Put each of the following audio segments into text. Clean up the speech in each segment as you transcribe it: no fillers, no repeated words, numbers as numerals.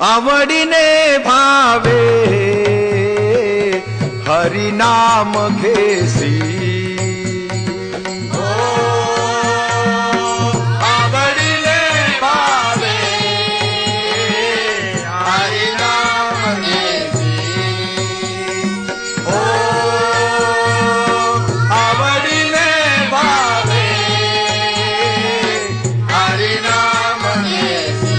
आवडीने भावे हरिनाम घेसी। आवडीने भावे हरिनाम घेसी। आवडीने भावे हरिनाम घेसी।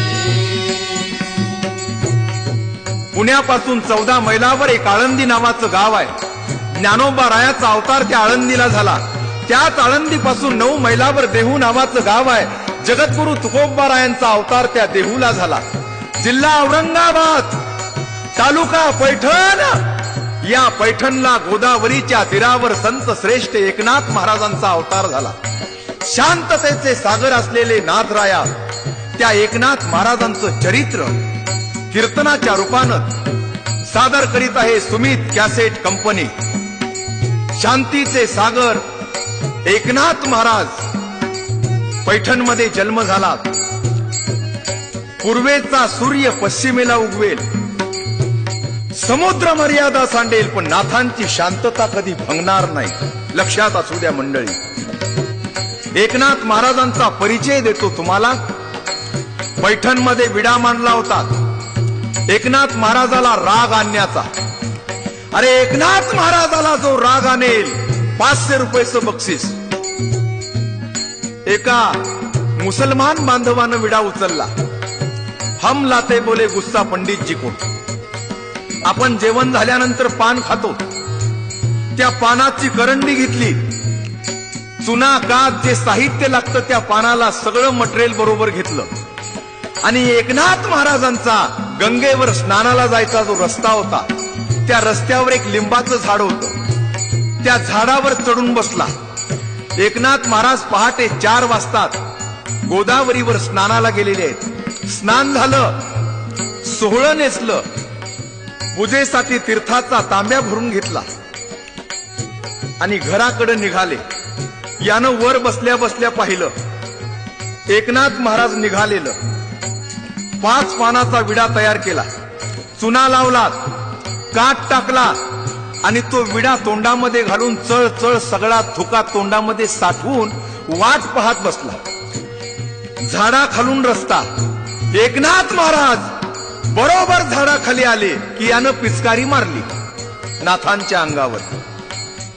पुण्यापासून 14 मैलावर एक आळंदी नावाचं गाव आहे। ज्ञानोबा रायाचा अवतार त्या आळंदीला झाला। त्याच आळंदीपासून 9 मैलावर देहू नावाचं गाव आहे। जगद्गुरु तुकोबा रायांचा अवतार त्या देहूला झाला। जिल्हा औरंगाबाद, तालुका पैठण। या पैठणला गोदावरीच्या तीरावर संत श्रेष्ठ एकनाथ महाराजांचा अवतार झाला। शांततेचे सागर असलेले नाथराया त्या एकनाथ महाराजांचं चरित्र कीर्तनाच्या रूपानं सादर करीत आहे सुमित कॅसेट कंपनी। शांतीचे सागर एकनाथ महाराज, पैठणमध्ये जन्म झाला। पूर्वेचा सूर्य पश्चिमेला उगवेल, समुद्र मर्यादा सांडेल, पण नाथांची शांतता कधी भंगणार नाही। लक्षात असू द्या मंडळी। एकनाथ महाराजांचा परिचय देतो तुम्हाला। पैठणमध्ये विडा मांडला होता एकनाथ महाराजाला राग आणण्याचा। अरे एकनाथ महाराजाला जो राग आणेल 500 रुपयाचं बक्षीस। एका मुसलमान बांधवानं विडा उचलला। हम लाते बोले गुस्सा पंडित जी को। आपण जेवण झाल्यानंतर पान खातो, त्या पानाची करंडी घेतली, चुना कात जे साहित्य लागतं त्या पानाला सगळं मटेरियल बरोबर घेतलं आणि एकनाथ महाराजांचा गंगेवर स्नानाला जायचा जो रस्ता होता त्या रस्त्यावर एक लिंबाचं झाड होतं। त्या झाडावर चढून बसला। एकनाथ महाराज पहाटे 4 वाजता गोदावरीवर स्नानाला गेलेले आहेत। स्नान झालं, सोहळं नेसलं, पूजेसाठी तीर्थाचा तांब्या भरून घेतला आणि घराकडे निघाले। यानं वर बसल्या बसल्या पाहिलं एकनाथ महाराज निघालेलं। 5 पानाचा विडा तयार केला, चुना लावला, काट टाकला आणि तो विडा तोंडामध्ये घालून चळ चळ सगळा थुका तोंडामध्ये साठवून वाट पाहत बसला। झाडा खालून रस्ता। एकनाथ महाराज बरोबर झाडाखाली आले की यानं पिचकारी मारली नाथांच्या अंगावर।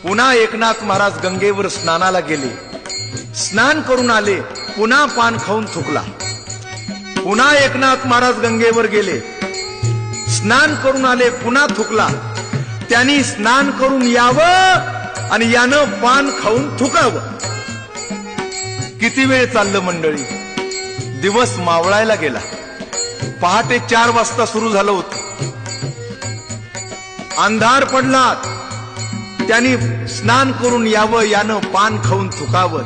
पुन्हा एकनाथ महाराज गंगेवर स्नानाला गेले, स्नान करून आले, पुन्हा पान खाऊन थुकला। पुन्हा एकनाथ महाराज गंगेवर गेले, स्नान करून आले, पुन्हा थुकला। त्यांनी स्नान करून यावं आणि यानं पान खाऊन थुकावं। किती वेळ चाललं मंडळी? दिवस मावळायला गेला। पहाटे 4 वाजता सुरू झालं होतं, अंधार पडला। त्यांनी स्नान करून यावं, यानं पान खाऊन थुकावं,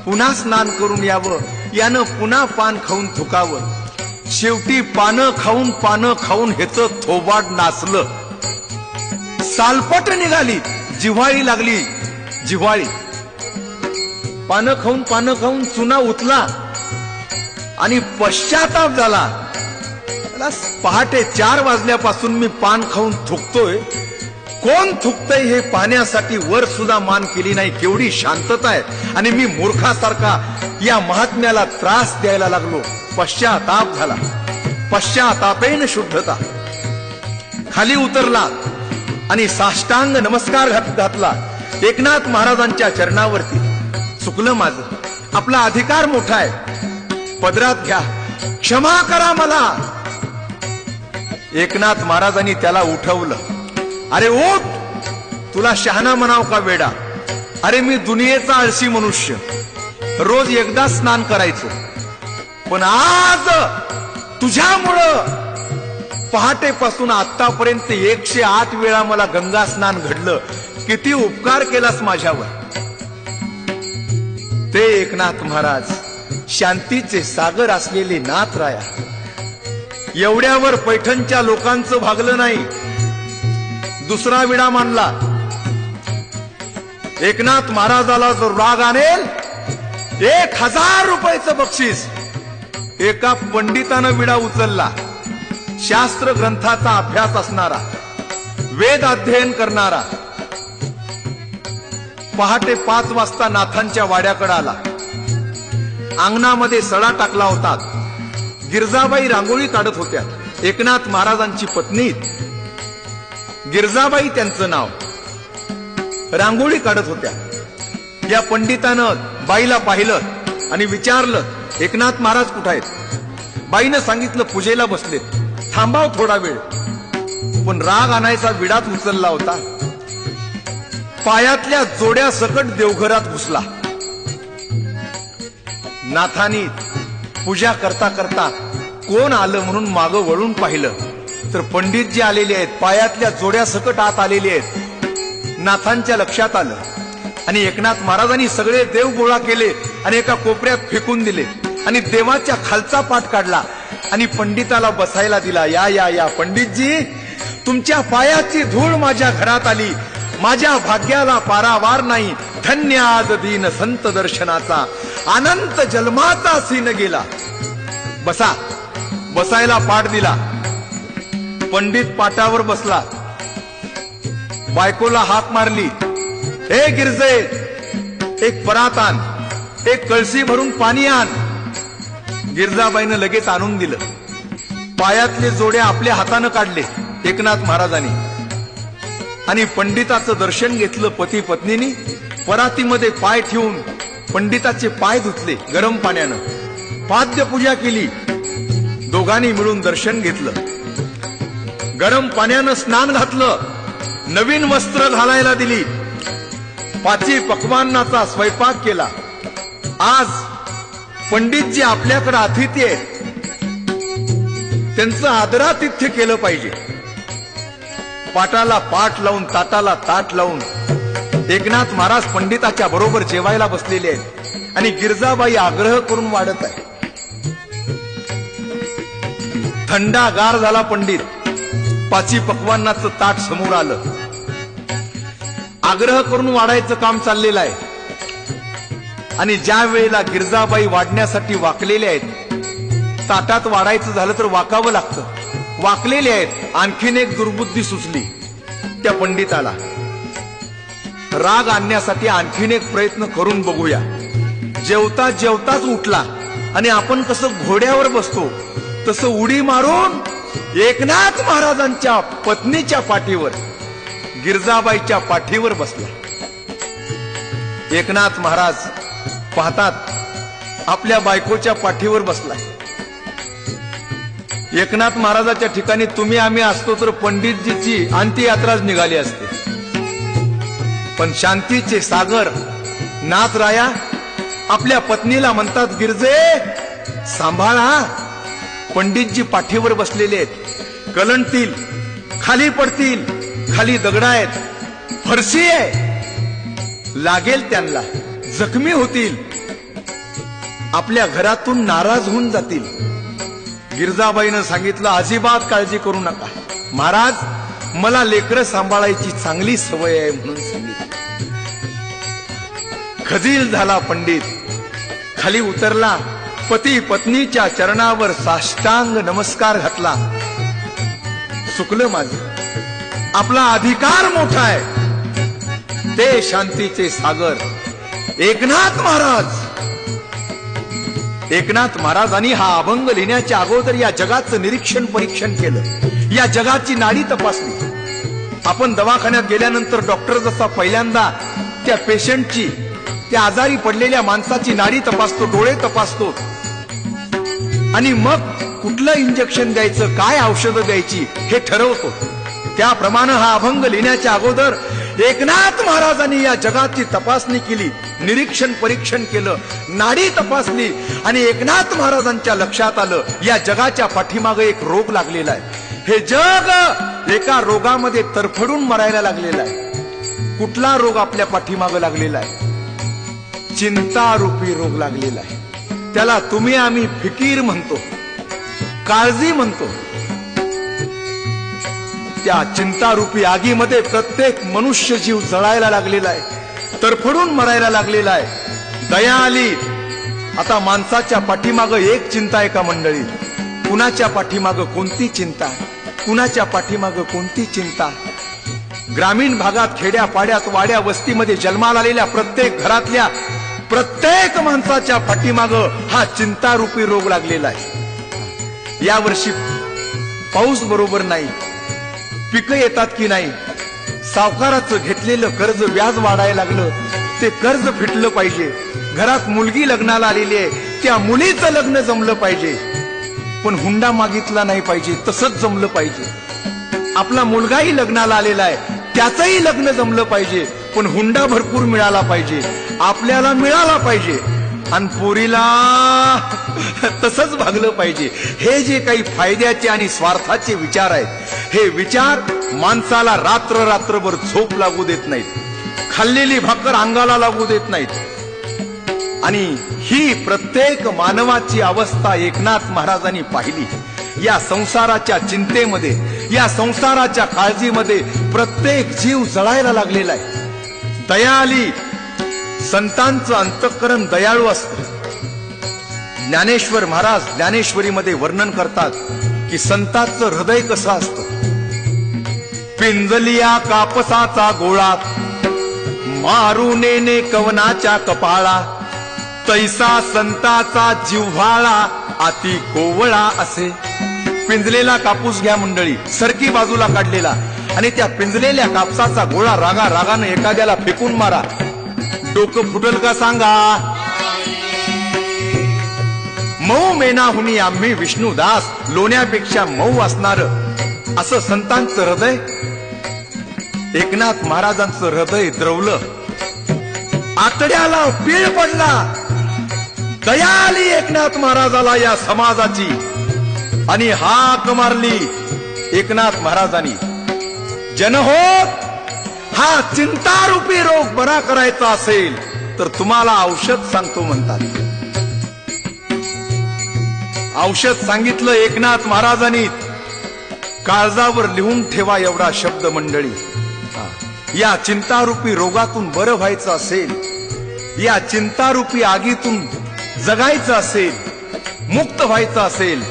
पुन्हा स्नान करून यावं, यानं पुन्हा पान खाऊन थुकावं। शेवटी पानं खाऊन हेच थोबाड नाचलं, सालपट निघाली, जिव्हाळी लागली, जिव्हाळी। पानं खाऊन चुना उतला आणि पश्चाताप झाला। पहाटे 4 वाजल्यापासून मी पान खाऊन थुकतोय, कोण थुकतय हे पाहण्यासाठी वर सुद्धा मान केली नाही। केवढी शांतता आहे आणि मी मूर्खासारखा या महात्म्याला त्रास द्यायला लागलो। पश्चाताप झाला, पश्चातापेन शुद्धता। खाली उतरला आणि साष्टांग नमस्कार घातला एकनाथ महाराजांच्या चरणावरती। चुकलं माझं, आपला अधिकार मोठा आहे, पदरात घ्या, क्षमा करा मला। एकनाथ महाराजांनी त्याला उठवलं। अरे उठ, तुला शहाणा म्हणाव का वेडा? अरे मी दुनियेचा आळशी मनुष्य, रोज एकदा स्नान करायचो, पण आज तुझ्यामुळं पहाटेपासून आतापर्यंत 108 वेळा मला गंगा स्नान घडलं। किती उपकार केलास माझ्यावर। ते एकनाथ महाराज शांतीचे सागर असलेले नाथराया, एवढ्यावर पैठणच्या लोकांचं भागलं नाही। दुसरा विडा मांडला। एकनाथ महाराजाला जो राग आणेल 1000 रुपयाचं बक्षीस। एका पंडितानं विडा उचलला, शास्त्र ग्रंथाचा अभ्यास असणारा, वेद अध्ययन करणारा, पहाटे 5 वाजता नाथांच्या वाड्याकडे आला. अंगणामध्ये सडा टाकला होता. गिरजाबाई रांगोळी काढत होत्या. एकनाथ महाराजांची पत्नी गिरजाबाई त्यांचं नाव, रांगोळी काढत होत्या. या पंडितानं बाईला पाहिलं आणि विचारलं, एकनाथ महाराज कुठे आहेत? बाईनं सांगितलं, पूजेला बसलेत. थांबाव थोडा वेळ. पण राग आणायचा विडाच उचलला होता. पायातल्या जोड्या सकट देवघरात घुसला. नाथानी पूजा करता करता कोण आलं म्हणून मागं वळून पाहिलं तर पंडितजी आलेले आहेत. पायातल्या जोड्या सकट आत आलेले आहेत. नाथांच्या लक्षात आलं आणि एकनाथ महाराजांनी सगळे देव गोळा केले आणि एका कोपऱ्यात फेकून दिले आणि देवाच्या खालचा पाठ काढला आणि पंडिताला बसायला दिला. या या या पंडितजी, तुमच्या पायाची धूळ माझ्या घरात आली. माझ्या भाग्याला पारावार नाही. धन्य आज दीन संत दर्शनाचा, अनंत जन्माचा सीन गेला. बसा. बसायला पाठ दिला. पंडित पाटावर बसला. बायकोला हाक मारली, हे गिरजे, एक परात आण, एक कळशी भरून पाणी आण. गिरजाबाईनं लगेच आणून दिलं. पायातले जोडे आपल्या हातानं काढले एकनाथ महाराजांनी आणि पंडिताचं दर्शन घेतलं. पती पत्नीनी परातीमध्ये पाय ठेवून पंडिताचे पाय धुतले गरम पाण्यानं. पाद्यपूजा केली. दोघांनी मिळून दर्शन घेतलं. गरम पाण्यानं स्नान घातलं. नवीन वस्त्र घालायला दिली. 5 पक्वान्नाचा स्वयंपाक केला. आज पंडितजी आपल्याकडे अतिथी आहेत, त्यांचं आदरातिथ्य केलं पाहिजे. पाटाला पाठ लावून, ताटाला ताट लावून एकनाथ महाराज पंडिताच्या बरोबर जेवायला बसलेले आहेत आणि गिरजाबाई आग्रह करून वाढत आहे. थंडागार झाला पंडित. 5 पक्वान्नाचं ताट समोर आलं. आग्रह करून वाढायचं काम चाललेलं आहे आणि ज्या वेळेला गिरजाबाई वाढण्यासाठी वाकलेले आहेत, ताटात वाढायचं झालं तर वाकावं लागतं. वाकलेले आहेत. आणखीन एक दुर्बुद्धी सुचली त्या पंडिताला. राग आणण्यासाठी आणखीन एक प्रयत्न करून बघूया. जेवता जेवताच उठला आणि आपण कसं घोड्यावर बसतो तसं उडी मारून एकनाथ महाराजांच्या पत्नीच्या पाठीवर, गिरजाबाईच्या पाठीवर बसला. एकनाथ महाराज पाहतात आपल्या बायकोच्या पाठीवर बसला. एकनाथ महाराजाच्या ठिकाणी तुम्ही आम्ही असतो तर पंडितजीची अंत्ययात्राच निघाली असते. पण शांतीचे सागर नाथ राया आपल्या पत्नीला म्हणतात, गिरजे सांभाळा. पंडितजी पाठीवर बसलेले आहेत. कलंडतील, खाली पडतील. खाली दगड आहेत, फरशी आहे, लागेल त्यांना, जखमी होतील, आपल्या घरातून नाराज होऊन जातील. गिरजाबाईनं सांगितलं, अजिबात काळजी करू नका महाराज, मला लेकरं सांभाळायची चांगली सवय आहे म्हणून सांगितलं. खजील झाला पंडित. खाली उतरला. पती पत्नीच्या चरणावर साष्टांग नमस्कार घातला. चुकलं माझं. आपला अधिकार मोठा आहे. ते शांतीचे सागर एकनाथ महाराज. एकनाथ महाराजांनी हा अभंग लिहिण्याच्या अगोदर या जगाचं निरीक्षण परीक्षण केलं. या जगाची नाडी तपासली. आपण दवाखान्यात गेल्यानंतर डॉक्टर जसा पहिल्यांदा त्या पेशंटची, त्या आजारी पडलेल्या माणसाची नाडी तपासतो, डोळे तपासतो आणि मग कुठलं इंजेक्शन द्यायचं, काय औषधं द्यायची हे ठरवतो. त्याप्रमाणे हा अभंग लिहिण्याच्या अगोदर एकनाथ महाराजांनी या जगाची तपासणी केली, निरीक्षण परीक्षण केलं, नाडी तपासली आणि एकनाथ महाराजांच्या लक्षात आलं या जगाच्या पाठीमागे एक रोग लागलेला आहे. हे जग एका रोगामध्ये तरफडून मरायला लागलेला आहे. कुठला रोग आपल्या पाठीमागे लागलेला आहे? चिंता रूपी रोग लागलेला आहे. त्याला तुम्ही आम्ही फिकीर म्हणतो, काळजी म्हणतो. त्या चिंतारूपी आगीमध्ये प्रत्येक मनुष्य जीव जळायला लागलेला आहे, तरफडून मरायला लागलेला आहे. दया आली. आता माणसाच्या पाठीमागं एक चिंता आहे का मंडळी? कुणाच्या पाठीमागं कोणती चिंता, कुणाच्या पाठीमागं कोणती चिंता. ग्रामीण भागात, खेड्या पाड्यात, वाड्या वस्तीमध्ये जन्माला आलेल्या प्रत्येक घरातल्या प्रत्येक माणसाच्या पाठीमागं हा चिंतारूपी रोग लागलेला आहे. यावर्षी पाऊस बरोबर नाही, पिकं येतात की नाही, सावकाराचं घेतलेलं कर्ज व्याज वाढायला लागलं, ते कर्ज फिटलं पाहिजे. घरात मुलगी लग्नाला आलेली आहे, त्या मुलीचं लग्न जमलं पाहिजे, पण हुंडा मागितला नाही पाहिजे, तसंच जमलं पाहिजे. आपला मुलगाही लग्नाला आलेला आहे, त्याचंही लग्न जमलं पाहिजे, पण हुंडा भरपूर मिळाला पाहिजे, आपल्याला मिळाला पाहिजे, आणि पोरीला तसंच भागलं पाहिजे. हे जे काही फायद्याचे आणि स्वार्थाचे विचार आहेत, हे विचार माणसाला रात्र रात्रभर झोप लागू देत नाहीत, खाल्लेली भाकर अंगाला लागू देत नाहीत. आणि ही प्रत्येक मानवाची अवस्था एकनाथ महाराजांनी पाहिली. या संसाराच्या चिंतेमध्ये, या संसाराच्या काळजीमध्ये प्रत्येक जीव जळायला लागलेला आहे. दया आली, संतांचं अंतःकरण दयाळू असतं. ज्ञानेश्वर महाराज ज्ञानेश्वरीमध्ये वर्णन करतात की संतांचं हृदय कसं असतं. पिंजलिया कापसाचा गोळा, मारुनेने कवनाच्या कपाळा, तैसा संताचा जिव्हाळा अति कोवळा असे. पिंजलेला कापूस घ्या मंडळी, सरकी बाजूला काढलेला, आणि त्या पिंजलेल्या कापसाचा गोळा रागा रागानं एखाद्याला फेकून मारा, डोकं फुटल का सांगा. मऊ मेनाहुनी आम्ही विष्णुदास, लोण्यापेक्षा मऊ असणार असं संतांचं हृदय. एकनाथ महाराजांचं हृदय द्रवलं, आतड्याला पीळ पडला. दया आली एकनाथ महाराजाला या समाजाची, आणि हाक मारली एकनाथ महाराजांनी, जन हो, हा चिंतारूपी रोग बरा करायचा असेल तर तुम्हाला औषध सांगतो म्हणतात. औषध सांगितलं एकनाथ महाराजांनी. काळजावर लिहून ठेवा एवढा शब्द मंडळी. या चिंतारूपी रोगातून बरं व्हायचं असेल, या चिंतारूपी आगीतून जगायचं असेल, मुक्त व्हायचं असेल,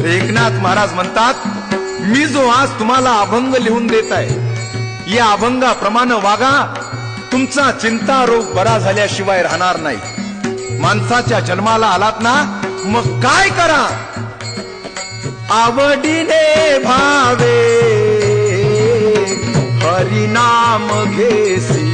एकनाथ महाराज म्हणतात, मी जो आज तुम्हाला अभंग लिहून देत आहे, या अभंगाप्रमाणे वागा, तुमचा चिंता रोग बरा झाल्याशिवाय राहणार नाही. माणसाच्या जन्माला आलात ना, मग काय करा. आवडीने भावे हरिनाम घेसी,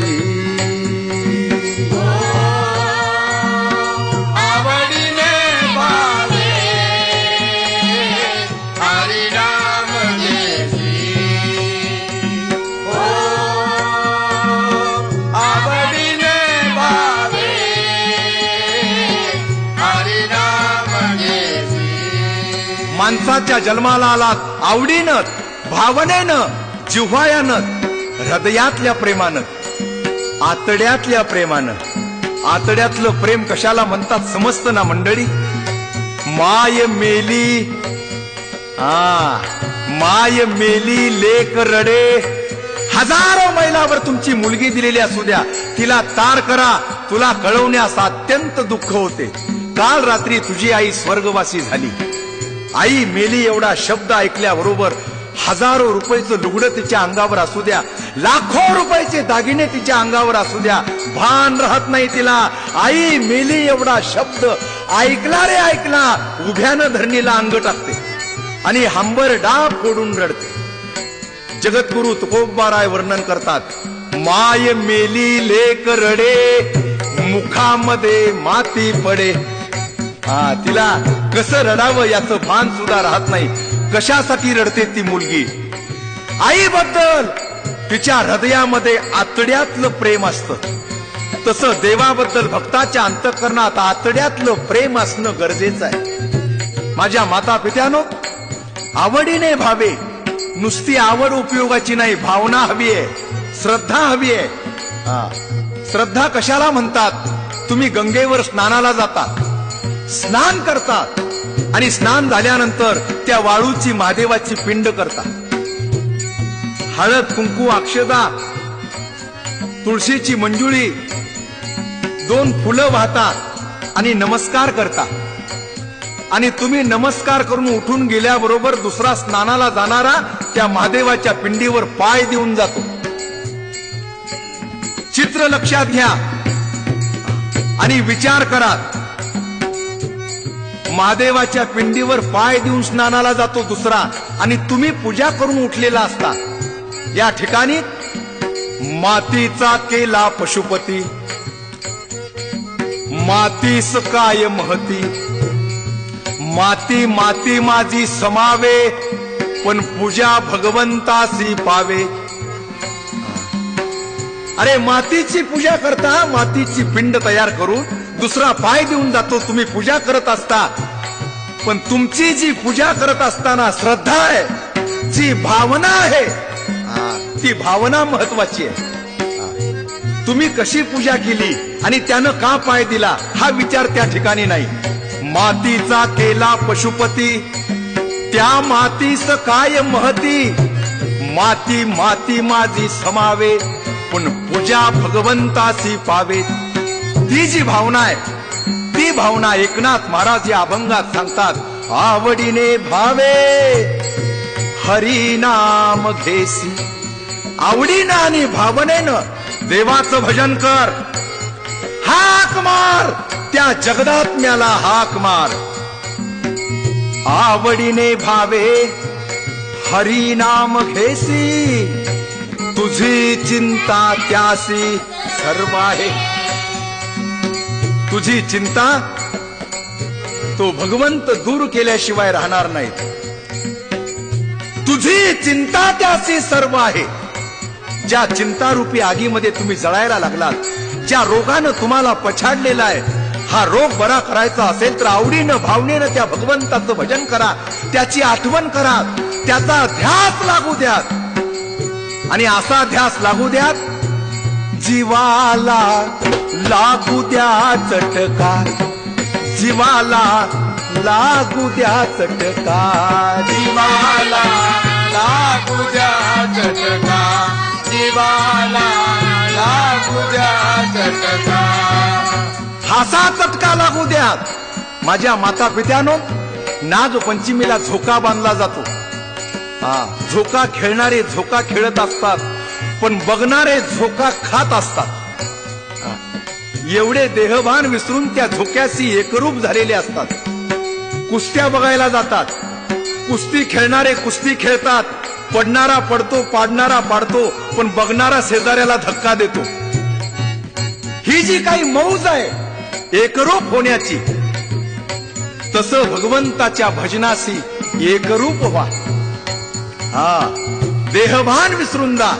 माणसाच्या जन्माला आलात, आवडीनं, भावनेनं, जिव्हाळ्यानं, हृदयातल्या प्रेमानं, आतड्यातल्या प्रेमानं. आतड्यातलं प्रेम कशाला म्हणतात समजतं ना मंडळी. माय मेली, माय मेली लेक रडे. हजारो मैलावर तुमची मुलगी दिलेली असू द्या, तिला तार करा, तुला कळवण्यास अत्यंत दुःख होते. काल रात्री तुझी आई स्वर्गवासी झाली, आई मेली एवढा शब्द ऐकल्याबरोबर हजारो रुपयाचं लुगडं तिच्या अंगावर असू द्या, लाखो रुपयाचे दागिने तिच्या अंगावर असू द्या, भान राहत नाही तिला. आई मेली एवढा शब्द ऐकला रे ऐकला, उभ्यानं धरणीला अंग टाकते आणि हंबर डाब फोडून रडते. जगद्गुरु तुकोबाराय वर्णन करतात, माय मेली लेक रडे, मुखामध्ये माती पडे. तिला कसं रडावं याचं भान सुद्धा राहत नाही. कशासाठी रडते ती मुलगी. आईबद्दल तिच्या हृदयामध्ये आतड्यातलं प्रेम असतं, तसं देवाबद्दल भक्ताच्या अंतःकरणात आतड्यातलं प्रेम असणं गरजेचं आहे. माझ्या माता पित्यानो, आवडीने भावे. नुसती आवड उपयोगाची नाही, भावना हवी आहे, श्रद्धा हवी आहे. श्रद्धा कशाला म्हणतात. तुम्ही गंगेवर स्नानाला जाता, स्नान करतात, आणि स्नान झाल्यानंतर त्या वाळूची महादेवाची पिंड करता. हळद कुंकू अक्षदा तुळशीची मंजुळी 2 फुलं वाहता आणि नमस्कार करता. आणि तुम्ही नमस्कार करून उठून गेल्याबरोबर दुसरा स्नानाला जाणारा त्या महादेवाच्या पिंडीवर पाय देऊन जातो. चित्र लक्षात घ्या आणि विचार करा. महादेवाच्या पिंडीवर पाय देऊन स्नानाला जातो दुसरा, आणि तुम्ही पूजा करून उठलेला असता. या ठिकाणी मातीचा केला पशुपती, मातीस काय महती, माती माती माझी समावे, पण पूजा भगवंतासी पावे. अरे मातीची पूजा करता, मातीची पिंड तयार करून दुसरा पाय देऊन जातो. तुम्ही पूजा करत असता, पण तुमची जी पूजा करत असताना श्रद्धा आहे, जी भावना आहे, ती भावना महत्वाची आहे. तुम्ही कशी पूजा केली आणि त्यानं का पाय दिला हा विचार त्या ठिकाणी नाही. मातीचा केला पशुपती, त्या मातीस काय महती, माती माती माझी समावे, पण पूजा भगवंतासी पावे. ती जी भावना आहे, ती भावना एकनाथ महाराज या अभंगात सांगतात. आवडीने भावे हरी नाम घेसी, आवडीनं आणि भावनेनं देवाचं भजन कर. हाक मार त्या जगदात्म्याला, हाक मार. आवडीने भावे हरी नाम घेसी, तुझी चिंता त्यासी सर्व आहे. तुझी चिंता तो भगवंत दूर केल्याशिवाय राहणार नाही. तुझी चिंता त्यासी सर्व आहे. ज्या चिंतारूपी आगीमध्ये तुम्ही जळायला लागलात, ज्या रोगानं तुम्हाला पछाडलेला आहे, हा रोग बरा करायचा असेल तर आवडीनं भावनेनं त्या भगवंताचं भजन करा, त्याची आठवण करा, त्याचा ध्यास लागू द्यात. आणि असा ध्यास लागू द्यात, जीवाला लागू द्या चटका, जीवाला लागू द्या चटका, जीवाला लागू द्या चटका, जीवाला लागू द्या चटका. हासा चटका लागू द्या. माझ्या माता पित्यानो, नाग पंचमीला झोका बांधला जातो. झोका खेळणारे झोका खेळत असतात, पण बघणारे झोका खात असतात. एवढे देहभान विसरून त्या झोक्याशी एकरूप झालेले असतात. कुस्त्या बघायला जातात, कुस्ती खेळणारे कुस्ती खेळतात, पडणारा पडतो, पाडणारा पाडतो, पण बघणारा शेजाऱ्याला धक्का देतो. ही जी काही मौज आहे एकरूप होण्याची, तसं भगवंताच्या भजनाशी एकरूप व्हा. देहभान विसरून जा.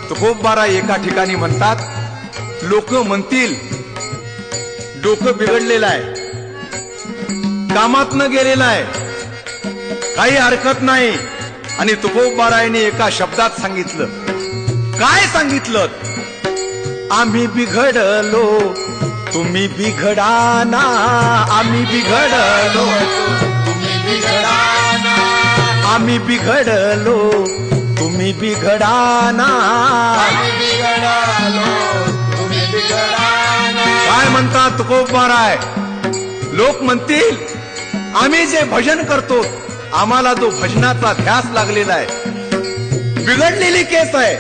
तुकोबारा एका ठिकाणी म्हणतात, लोक म्हणतील डोकं बिघडलेलं आहे, कामात न गेलेलं आहे, काही हरकत नाही. आणि तुकोबारायने एका शब्दात सांगितलं. काय सांगितलं? आम्ही बिघडलो तुम्ही बिघडाना, आम्ही बिघडलो तुम्ही बिघडाना, आम्ही बिघडलो तुम्ही बिघडाना. आम्ही बिघडालो तुम्ही बिघडाना. काय म्हणतात तुकोबाराय? लोक म्हणतील आम्ही जे भजन करतो, आम्हाला जो भजनाचा ध्यास लागलेला आहे, बिघडलेली केस आहे.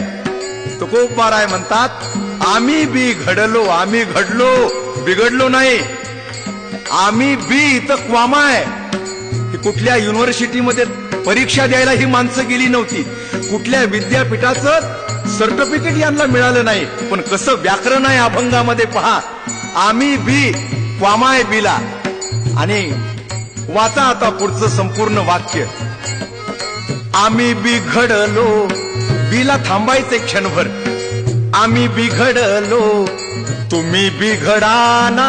तुकोबाराय म्हणतात, आम्ही बी घडलो, आम्ही घडलो, बिघडलो नाही. आम्ही बी इथं क्वामा आहे की कुठल्या युनिव्हर्सिटीमध्ये परीक्षा द्यायला ही माणसं गेली नव्हती, कुठल्या विद्यापीठाचं सर्टिफिकेट यांना मिळालं नाही, पण कसं व्याकरण आहे अभंगामध्ये पहा. आम्ही बी क्वामा आहे बीला. आणि वाचा आता पुढचं संपूर्ण वाक्य. आम्ही बिघडलो, बीला थांबायचे क्षणभर. आम्ही बिघडलो तुम्ही बिघडाना,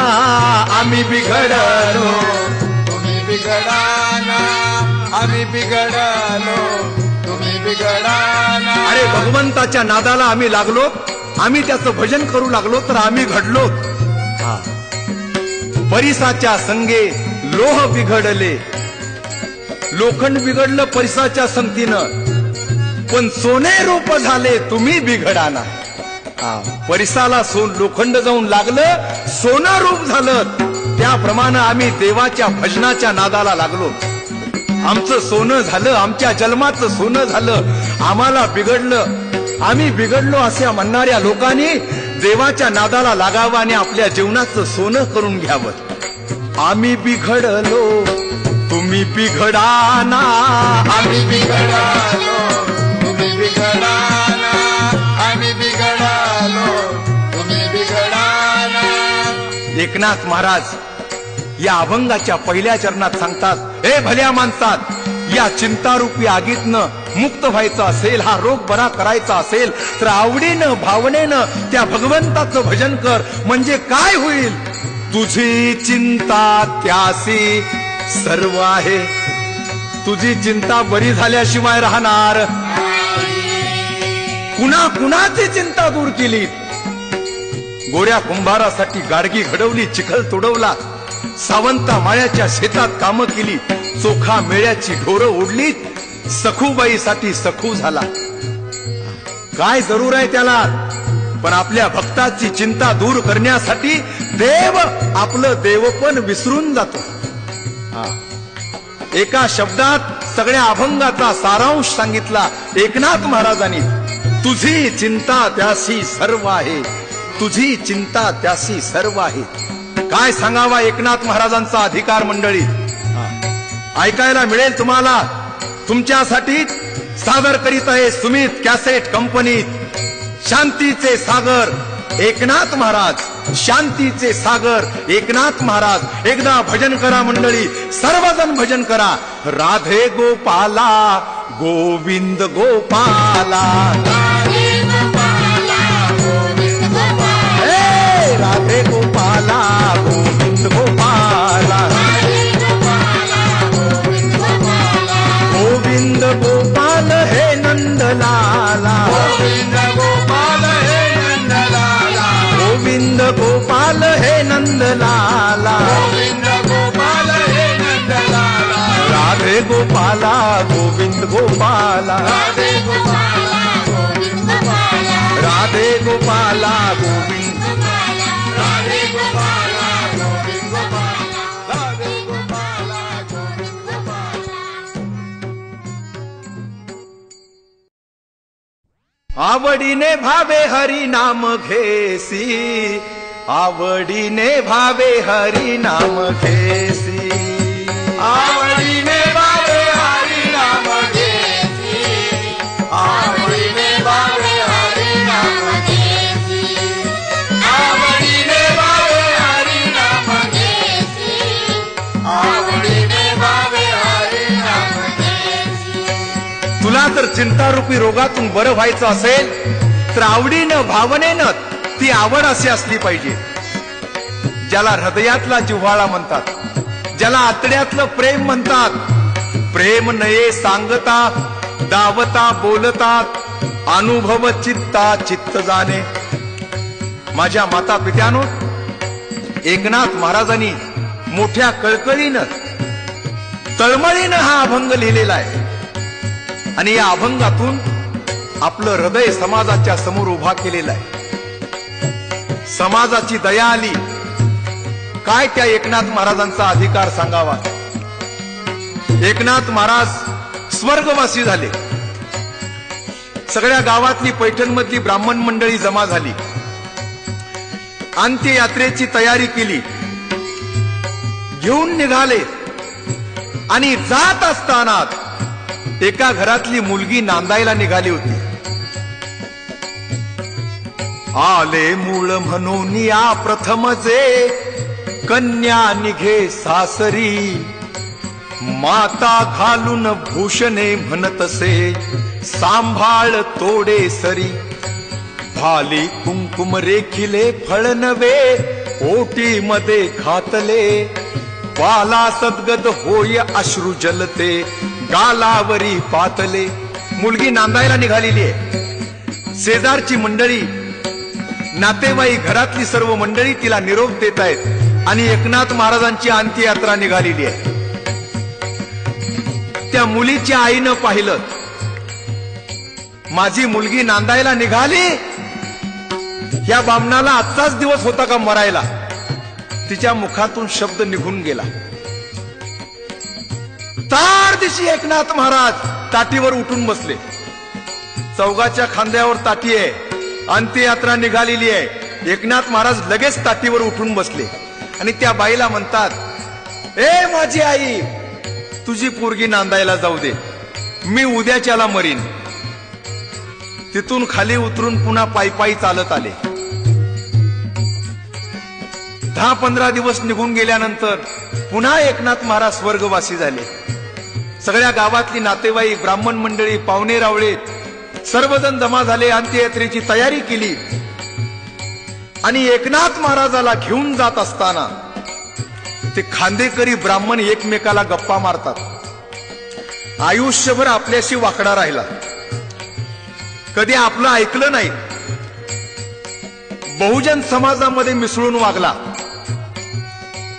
आम्ही बिघडलो तुम्ही बिघडाना, आम्ही बिघडलो तुम्ही बिघडाना. अरे भगवंताच्या नादाला आम्ही लागलो, आम्ही त्याचं भजन करू लागलो तर आम्ही घडलो. परिसाच्या संगे लोह बिघडले, लोखंड बिघडलं परिसाच्या संगतीनं, पण सोने रूप झाले तुम्ही बिघडाना. परिसाला लोखंड जाऊन लागलं, सोनं रूप झालं, त्याप्रमाणे आम्ही देवाच्या भजनाच्या नादाला लागलो. आमचं सोनं झालं, आमच्या जन्माचं सोनं झालं, आम्हाला बिघडलं, आम्ही बिघडलो असे म्हणणाऱ्या लोकांनी देवाच्या नादाला लागावं आणि आपल्या जीवनाचं सोनं करून घ्यावं. आम्ही बिघडलो तुम्ही बिघडाना, आम्ही बिघडालो तुम्ही बिघडाना, आम्ही बिघडालो तुम्ही बिघडाना. एकनाथ महाराज या अभंगाच्या पहिल्या चरणात सांगतात, हे भल्या माणसात, या चिंतारूपी आगीतनं मुक्त व्हायचं असेल, हा रोग बरा करायचा असेल तर आवडीनं भावनेनं त्या भगवंताचं भजन कर. म्हणजे काय होईल? तुझी चिंता त्यासी सर्व आहे. तुझी चिंता बरी झाल्याशिवाय राहणार. कुणाची चिंता दूर केली? गोऱ्या कुंभारासाठी गाडगी घडवली, चिखल तुडवला, सावंता माळ्याच्या शेतात कामं केली, चोखा मेळ्याची ढोरं ओढली, सखूबाईसाठी सखू झाला. काय जरूर आहे त्याला? पण आपल्या भक्ताची चिंता दूर करण्यासाठी देव आपलं देवपण विसरून जातो. एका शब्दात सगळ्या अभंगाचा सारांश सांगितला एकनाथ महाराजांनी. तुझी चिंता त्यासी सर्व आहे, तुझी चिंता त्यासी सर्व आहे. काय सांगावा एकनाथ महाराजांचा अधिकार मंडळी? ऐकायला मिळेल तुम्हाला. तुमच्यासाठी सादर करीत आहे सुमित कॅसेट कंपनीत शांतीचे सागर एकनाथ महाराज. शांतीचे सागर एकनाथ महाराज. एकदा भजन करा मंडळी, सर्वजण भजन करा. राधे गोपाला गोविंद गोपाला, राधे गोपाला गोविंद गोपाला, गोविंद गोपाल हे नंदलाला, गोविंद गोपाल हे नंदलाला, गोविंद गोपाल हे नंदलाला, गोविंद गोपाल हे नंदलाला. राधे गोपाला गोविंद गोपाला, राधे गोपाला गोविंद गोपाला, राधे गोपाला गोविंद, राधे गोपाला गोविंद गोपाला, राधे गोपाला गोविंद गोपाला. आवडीने भावे हरी नाम घेसी, आवडीने भावे हरी नाम घेसी, आवडीने भावे हरी नाम घेसी, आवडीने भावे हरी नाम घेसी, आवडीने भावे हरी नाम घेसी, आवडीने भावे हरी नाम घेसी. तुला जर चिंतारूपी रोगातून बरं व्हायचं असेल तर आवडीनं भावनेनं ती आवड अशी असली पाहिजे. ज्याला हृदयातला जिव्हाळा म्हणतात, ज्याला आतड्यातलं प्रेम म्हणतात. प्रेम नये सांगता दावता बोलतात, अनुभव चित्ता चित्त जाणे. माझ्या माता पित्यानो, एकनाथ महाराजांनी मोठ्या कळकळीनं तळमळीनं हा अभंग लिहिलेला आहे. आणि या अभंगातून आपलं हृदय समाजाच्या समोर उभा केलेलं आहे. समाजाची दया आली. काय त्या एकनाथ महाराजांचा अधिकार सांगावा? एकनाथ महाराज स्वर्गवासी झाले. सगळ्या गावातली पैठणमधली ब्राह्मण मंडळी जमा झाली. अंत्ययात्रेची तयारी केली, घेऊन निघाले. आणि जात असताना एका घरातली मुलगी नांदायला निघाली होती. आले मूळ म्हणून या प्रथमचे, कन्या निघे सासरी. माता घालून भूषणे म्हणतसे, सांभाळ तोडे सरी. भाली कुंकुम रेखिले फळ नवे, ओटी मध्ये घातले. बाला सद्गत होय अश्रू जलते, गालावरी पातले. मुलगी नांदायला निघालेली आहे. शेजारची मंडळी, नातेवाईक, घरातली सर्व मंडळी तिला निरोप देत आहेत. आणि एकनाथ महाराजांची अंत्ययात्रा निघालेली आहे. त्या मुलीच्या आईनं पाहिलं, माझी मुलगी नांदायला निघाली, या बामणाला आजचाच दिवस होता का मरायला? तिच्या मुखातून शब्द निघून गेला. तार दिशी एकनाथ महाराज ताटीवर उठून बसले. चौघाच्या खांद्यावर ताटी आहे, अंत्ययात्रा निघालेली आहे. एकनाथ महाराज लगेच ताटीवर उठून बसले आणि त्या बाईला म्हणतात, ए माझी आई, तुझी पोरगी नांदायला जाऊ दे, मी उद्याच्याला मरीन. तिथून खाली उतरून पुन्हा पायी पायी चालत आले. 10-15 दिवस निघून गेल्यानंतर पुन्हा एकनाथ महाराज स्वर्गवासी झाले. सगळ्या गावातली नातेवाईक, ब्राह्मण मंडळी, पाहुणे रावळे सर्वजण जमा झाले. अंत्ययात्रेची तयारी केली आणि एकनाथ महाराजाला घेऊन जात असताना ते खांदेकरी ब्राह्मण एकमेकाला गप्पा मारतात. आयुष्यभर आपल्याशी वाकडा राहिला, कधी आपलं ऐकलं नाही, बहुजन समाजामध्ये मिसळून वागला,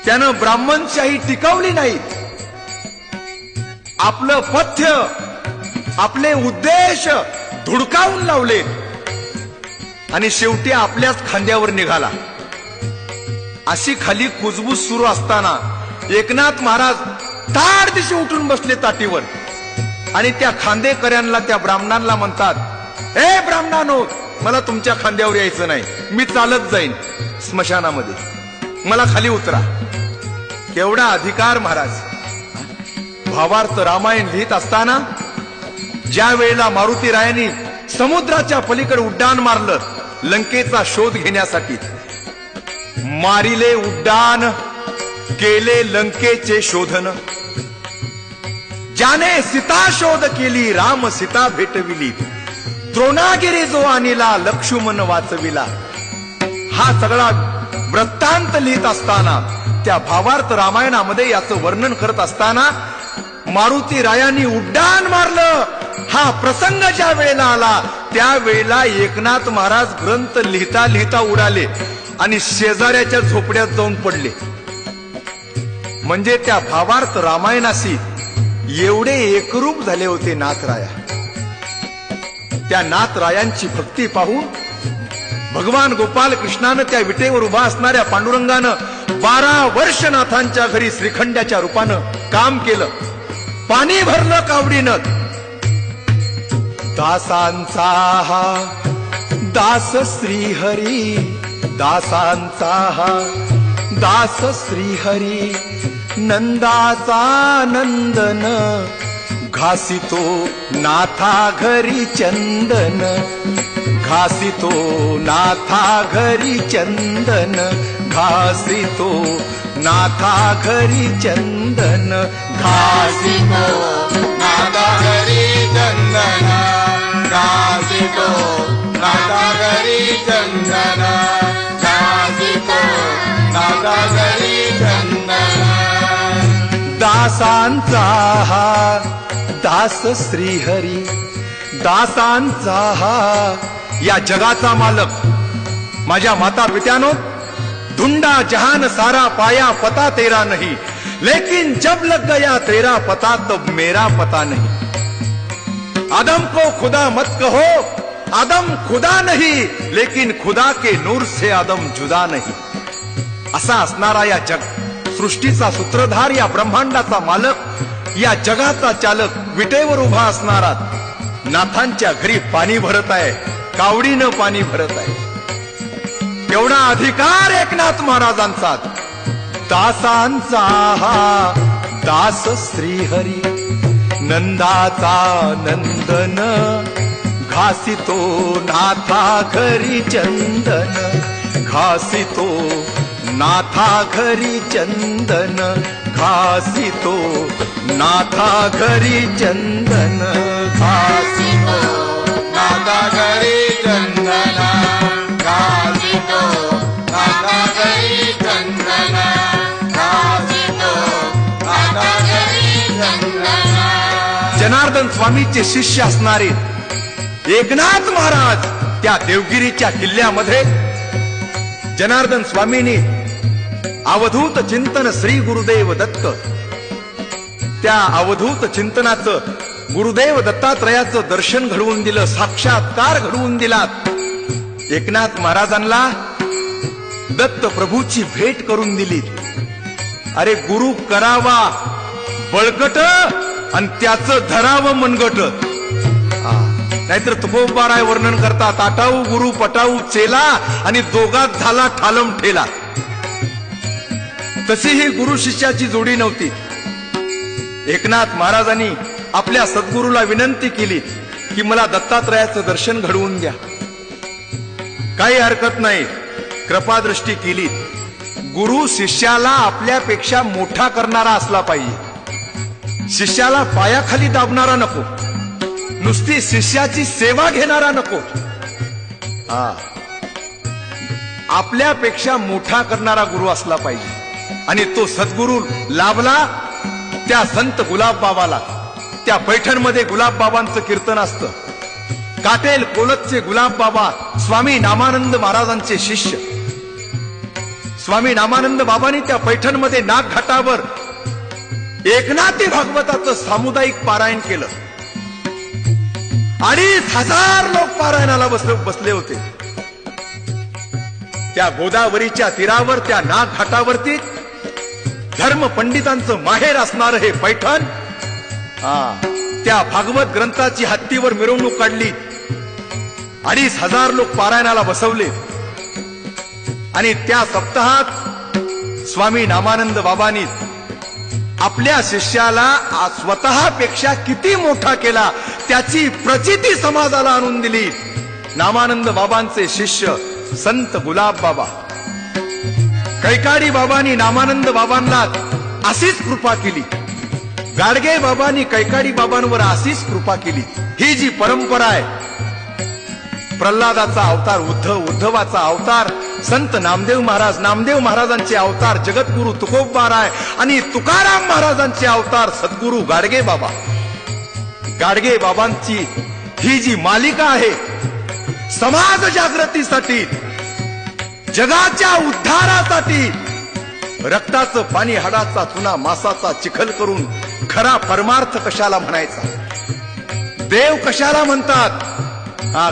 त्यानं ब्राह्मणशाही टिकवली नाही. आपलं पथ्य, आपले उद्देश धुडकावून लावले आणि शेवटी आपल्याच खांद्यावर निघाला. अशी खाली कुजबूज सुरू असताना एकनाथ महाराज तार दिशी उठून बसले ताटीवर आणि त्या खांदेकऱ्यांना, त्या ब्राह्मणांना म्हणतात, ए ब्राह्मणांनो, मला तुमच्या खांद्यावर यायचं नाही, मी चालत जाईन स्मशानामध्ये, मला खाली उतरा. केवढा अधिकार महाराज. भावार्थ रामायण लिहित असताना ज्या वेळेला मारुती रायांनी समुद्राच्या पलीकडे उड्डाण मारलं लंकेचा शोध घेण्यासाठी, मारिले उड्डाण, केले लंकेचे शोधन, ज्याने सीता शोध केली, राम सीता भेटविली, द्रोणागिरी जो आणिला, लक्ष्मण वाचविला. हा सगळा वृत्तांत लिहित असताना, त्या भावार्थ रामायणामध्ये याचं वर्णन करत असताना मारुती रायांनी उड्डाण मारलं, हा प्रसंग ज्या वेळेला आला त्यावेळेला एकनाथ महाराज ग्रंथ लिहिता लिहिता उडाले आणि शेजाऱ्याच्या झोपड्यात जाऊन पडले. म्हणजे त्या भावार्थ रामायणाशी एवढे एकरूप झाले होते नाथराया. त्या नाथरायांची भक्ती पाहून भगवान गोपाल कृष्णानं त्या विटेवर उभा असणाऱ्या पांडुरंगानं 12 वर्ष नाथांच्या घरी श्रीखंड्याच्या रूपानं काम केलं. पाणी भरलं कावडीनं. दासांचा हा दास श्रीहरी, दासांचा हा दास श्रीहरी, नंदाचा नंदन, घासितो नाथा घरी चंदन, घासितो नाथा घरी चंदन, घासितो नाथा घरी चंदन, घासितो नाथा घरी चंदन, घासितो नाथा घरी चंदन, घासितो नाथा घरी चंदन. दासांचा हा दास श्रीहरी, दासांचा हा या जगाचा मालक. माझ्या माता पित्यानो, ढूंढा जहान सारा पाया पता तेरा नहीं, लेकिन जब लग गया तेरा पता तब मेरा पता नहीं. आदम को खुदा मत कहो, आदम खुदा नहीं, लेकिन खुदा के नूर से आदम जुदा नहीं. असा असणारा या जग सृष्टीचा सूत्रधार, या ब्रह्मांडाचा मालक, या जगाचा चालक, विटेवर उभा असणारा नाथांच्या घरी पाणी भरत आहे, कावडीनं पाणी भरत आहे. एवढा अधिकार एकनाथ महाराजांचा. दासांचा हा दास श्रीहरी, नंदाचा नंदन, घासितो नाथा घरी चंदन, घासितो नाथा घरी चंदन, घासितो नाथा घरी चंदन, घासितो नाथा घरी चंदन, घासितो नाथा घरी चंदन, घासितो नाथा घरी चंदन. जनार्दन स्वामीचे शिष्य असणारे एकनाथ महाराज त्या देवगिरीच्या किल्ल्यामध्ये जनार्दन स्वामींनी अवधूत चिंतन श्री गुरुदेव दत्त, त्या अवधूत चिंतनाचं गुरुदेव दत्तात्रयाचं दर्शन घडवून दिलं, साक्षात्कार घडवून दिला. एकनाथ महाराजांना दत्त प्रभूची भेट करून दिली. अरे गुरु करावा बळकट आणि त्याचं धरावं मनगट. नाहीतर तुकोबाराय वर्णन करतात, ताटाऊ गुरु पटाऊ चेला आणि दोघात झाला ठालम ठेला. तशी ही गुरु शिष्याची जोडी नव्हती. एकनाथ महाराजांनी आपल्या सद्गुरूला विनंती केली की मला दत्तात्रयाचं दर्शन घडवून द्या. काही हरकत नाही, कृपादृष्टी केली. गुरु शिष्याला आपल्यापेक्षा मोठा करणारा असला पाहिजे. शिष्याला पायाखाली दाबणारा नको, नुसती शिष्याची सेवा घेणारा नको. आपल्यापेक्षा मोठा करणारा गुरु असला पाहिजे. आणि तो सद्गुरु लाभला त्या संत गुलाब बाबाला. त्या पैठणमध्ये गुलाब बाबांचं कीर्तन असतं. काटेल कोलतचे गुलाब बाबा स्वामी नामानंद महाराजांचे शिष्य. स्वामी नामानंद बाबांनी त्या पैठणमध्ये नागघाटावर एकनाथी भागवताचं सामुदायिक पारायण केलं. 2,500 लोक पारायणाला बसले होते. त्या गोदावरीच्या तीरावर त्या नागघाटावरती धर्म पंडितांचं माहेर असणार हे पैठण. त्या भागवत ग्रंथाची हत्तीवर मिरवणूक काढली. 2,500 लोक पारायणाला बसवले. आणि त्या सप्ताहात स्वामी नामानंद बाबांनी आपल्या शिष्याला स्वतःपेक्षा किती मोठा केला त्याची प्रचिती समाजाला आणून दिली. नामानंद बाबांचे शिष्य संत गुलाब बाबा. कैकाडी बाबांनी नामानंद बाबांना अशीच कृपा केली. गाडगे बाबांनी कैकाडी बाबांवर अशीच कृपा केली. ही जी परंपरा आहे, प्रल्हादाचा अवतार उद्धव, उद्धवाचा अवतार संत नामदेव महाराज, नामदेव महाराजांचे अवतार जगद्गुरु तुकोबाराय आणि तुकाराम महाराजांचे अवतार सद्गुरु गाडगे बाबा. गाडगे बाबांची ही जी मालिका आहे, समाज जागृतीसाठी, जगाच्या उद्धारासाठी रक्ताचं पाणी, हाडाचा चुना, मासाचा चिखल करून खरा परमार्थ कशाला म्हणायचा, देव कशाला म्हणतात.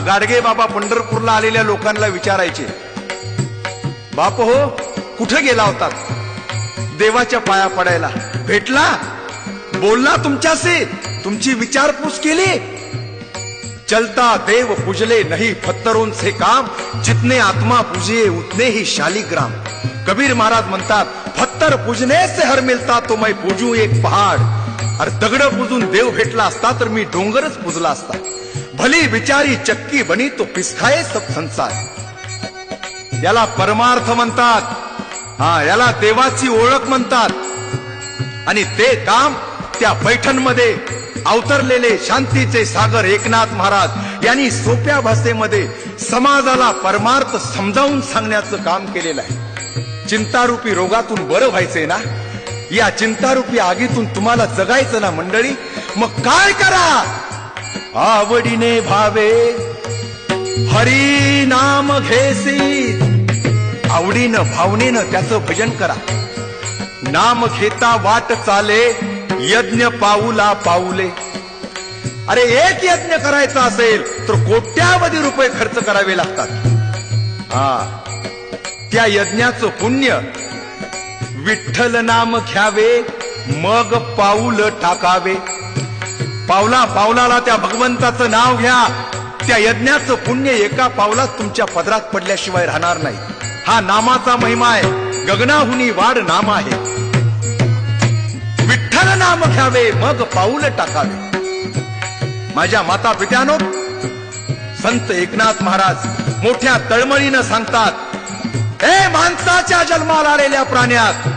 गाडगे बाबा पंढरपूरला आलेल्या लोकांना विचारायचे, बाप हो कुठे गेला होतात? देवाच्या पाया पडायला. भेटला, बोलला तुमच्याशी, तुमची विचारपूस केली. चलता देव पूजले नहीं पत्थरों से काम, जितने आत्मा पूजिए उतने ही शालिग्राम. कबीर महाराज म्हणतात, पत्थर पूजने से हर मिलता तो मैं पूजू एक पहाड. अरे दगड पूजून देव भेटला असता तर मी डोंगरच पूजला असता. भली बिचारी चक्की बनी तो पिसखाये सब संसार. याला परमार्थ म्हणतात. याला देवाची ओळख म्हणतात. आणि ते काम त्या पैठणमध्ये अवतरलेले शांतीचे सागर एकनाथ महाराज यांनी सोप्या भाषेमध्ये समाजाला परमार्थ समजावून सांगण्याचं काम केलेलं आहे. चिंतारूपी रोगातून बरं व्हायचंय ना, या चिंतारूपी आगीतून तुम्हाला जगायचं ना मंडळी. मग काय करा? आवडीने भावे हरी नाम घेसी. आवडीनं भावनेनं त्याचं भजन करा. नाम घेता वाट चाले यज्ञ पाऊला पाऊले. अरे एक यज्ञ करायचा असेल तर कोट्यावधी रुपये खर्च करावे लागतात. त्या यज्ञाचं पुण्य विठ्ठल नाम घ्यावे मग पाऊल टाकावे. पावला पावलाला त्या भगवंताचं नाव घ्या. त्या यज्ञाचं पुण्य एका पावलात तुमच्या पदरात पडल्याशिवाय राहणार नाही. हा नामाचा महिमा आहे. गगनाहुनी वाढ नाम आहे. विठ्ठल नाम घ्यावे मग पाऊल टाकावे. माझ्या माता पित्यानो, संत एकनाथ महाराज मोठ्या तळमळीनं सांगतात, हे माणसाच्या जन्माला आलेल्या प्राण्यात,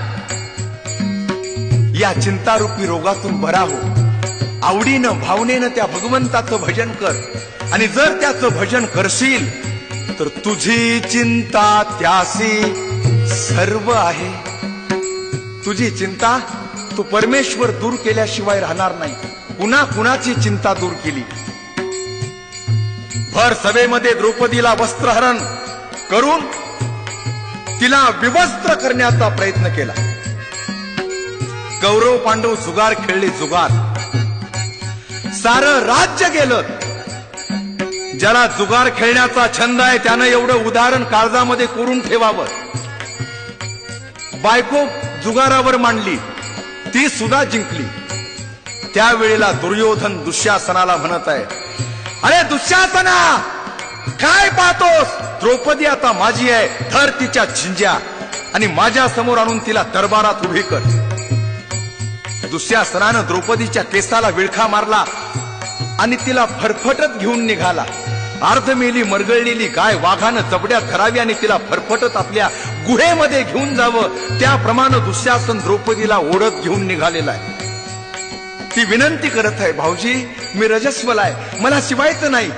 या चिंतारूपी रोगातून बरा हो. आवडीनं भावनेनं त्या भगवंताचं भजन कर. आणि जर त्याचं भजन करशील तर तुझी चिंता त्यासी सर्व आहे. तुझी चिंता तू परमेश्वर दूर केल्याशिवाय राहणार नाही. पुन्हा कुणाची चिंता दूर केली? भर सभेमध्ये द्रौपदीला वस्त्रहरण करून तिला विवस्त्र करण्याचा प्रयत्न केला. कौरव पांडव जुगार खेळले. जुगार सारं राज्य गेलं. ज्याला जुगार खेळण्याचा छंद आहे त्यानं एवढं उदाहरण काळजामध्ये कोरून ठेवावं. बायको जुगारावर मांडली, ती सुद्धा जिंकली. त्यावेळेला दुर्योधन दुःशासनाला म्हणत आहे, अरे दुःशासना, काय पाहतोस? द्रौपदी आता माझी आहे, धर तिच्या झिंज्या आणि माझ्या समोर आणून तिला दरबारात उभी कर. दुःशासनानं द्रौपदीच्या केसाला विळखा मारला आणि तिला फरफटत घेऊन निघाला. अर्धमेली मरगळलेली गाय वाघानं जबड्यात धरावी आणि तिला फरफटत आपल्या गुहेमध्ये घेऊन जावं, त्याप्रमाणे दुःशासन द्रौपदीला ओढत घेऊन निघालेला आहे. ती विनंती करत आहे, भाऊजी मी रजस्वल आहे, मला शिवायचं नाही.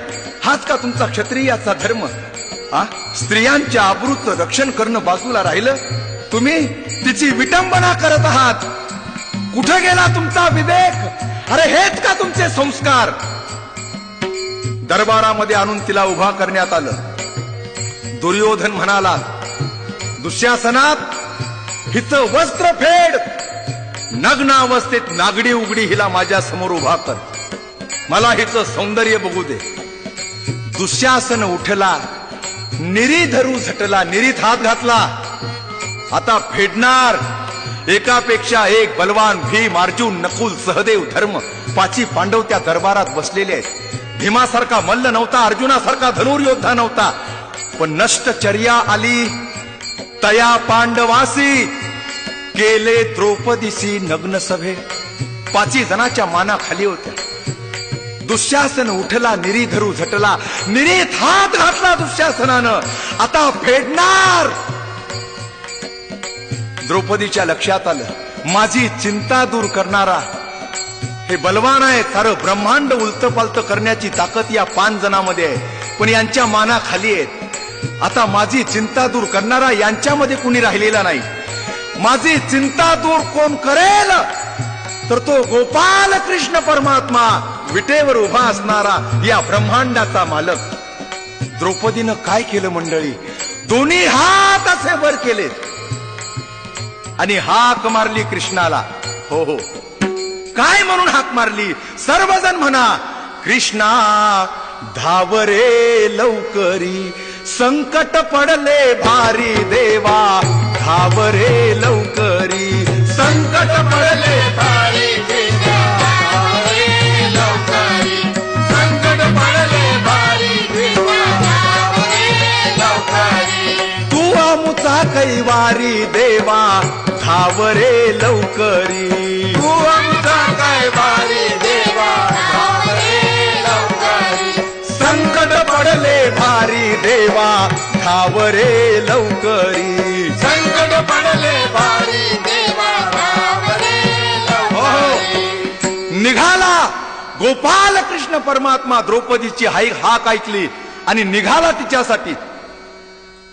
हाच का तुमचा क्षत्रियाचा धर्म? स्त्रियांच्या आबरूचं रक्षण करणं बाजूला राहिलं, तुम्ही तिची विटंबना करत आहात. कुठे गेला तुमचा विवेक? अरे हेच का तुमचे संस्कार? दरबारामध्ये आणून तिला उभा करण्यात आलं. दुर्योधन म्हणाला, दुःशासनात हिचं वस्त्र फेड, नग्न अवस्थेत नागडी उघडी हिला माझ्या समोर उभा कर, मला हिचं सौंदर्य बघू दे. दुःशासन उठला, निरी धरू झटला, निरीत हात घातला. आता फेडणार. एकापेक्षा एक बलवान भीम, अर्जुन, नकुल, सहदेव, धर्म, 5 पांडव त्या दरबारात बसलेले आहेत. भीमासारखा मल्ल नव्हता, अर्जुनासारखा धनुर्योद्धा नव्हता, पण नष्टचर्या आली तया पांडवासी, केले द्रौपदीसी नग्न सभे. 5 जणांच्या माना खाली होत्या. दुःशासन उठला, निरी धरू झटला, निरीत हात घातला दुःशासनानं. आता फेडणार. द्रौपदीच्या लक्षात आलं, माझी चिंता दूर करणारा हे बलवान आहे. सारं ब्रह्मांड उलत पालत करण्याची ताकद या 5 जणांमध्ये आहे, पण यांच्या माना खाली आहेत. आता माझी चिंता दूर करणारा यांच्यामध्ये कुणी राहिलेला नाही. माझी चिंता दूर कोण करेल? तर तो गोपाल कृष्ण परमात्मा, विटेवर उभा असणारा या ब्रह्मांडाचा मालक. द्रौपदीनं काय केलं मंडळी? दोन्ही हात असे वर केले आणि हाक मारली कृष्णाला. हो हो, काय म्हणून हाक मारली? सर्वजण म्हणा, कृष्णा धावरे लवकरी, संकट पडले भारी देवा, धावरे लवकरी, संकट पडले भारी देवा, धावरे लवकरी, संकट पडले भारी देवा, धावरे लवकरी. तू आमुचा कैवारी देवा, धावरे लवकरी. तू आमचा कैवारी देवा, धावरे लवकरी. संकट पडले भारी देवा, धावरे लवकरी. संकट पडले भारी देवा, धावरे लवकरी. निघाला. गोपाल कृष्ण परमात्मा द्रौपदीची हाक ऐकली आणि निघाला तिच्यासाठी.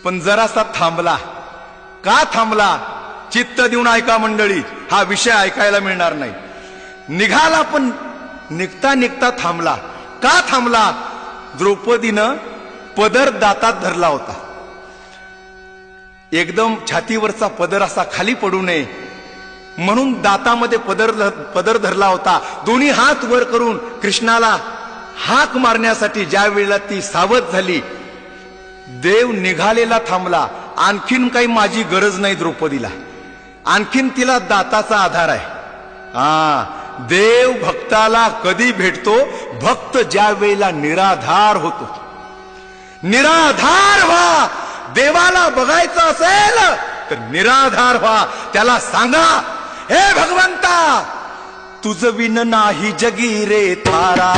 पण जरासा थांबला. का थांबला? चित्त देऊन ऐका मंडळी, हा विषय ऐकायला मिळणार नाही. निघाला पण निघता निघता थांबला. का थांबला? द्रौपदीनं पदर दातात धरला होता. एकदम छातीवरचा पदर असा खाली पडू नये म्हणून दातामध्ये पदर धरला होता. दोन्ही हात वर करून कृष्णाला हाक मारण्यासाठी ज्या वेळेला ती सावध झाली, देव निघालेला थांबला. आणखीन काही माझी गरज नाही द्रौपदीला, आणखीन तिला दाताचा आधार आहे. देव भक्ताला कधी भेटतो? भक्त ज्या वेळेला निराधार होतो. निराधार व्हा. देवाला बघायचं असेल तर निराधार व्हा. त्याला सांगा, हे भगवंता, तुझ विन नाही जगी रे थारा,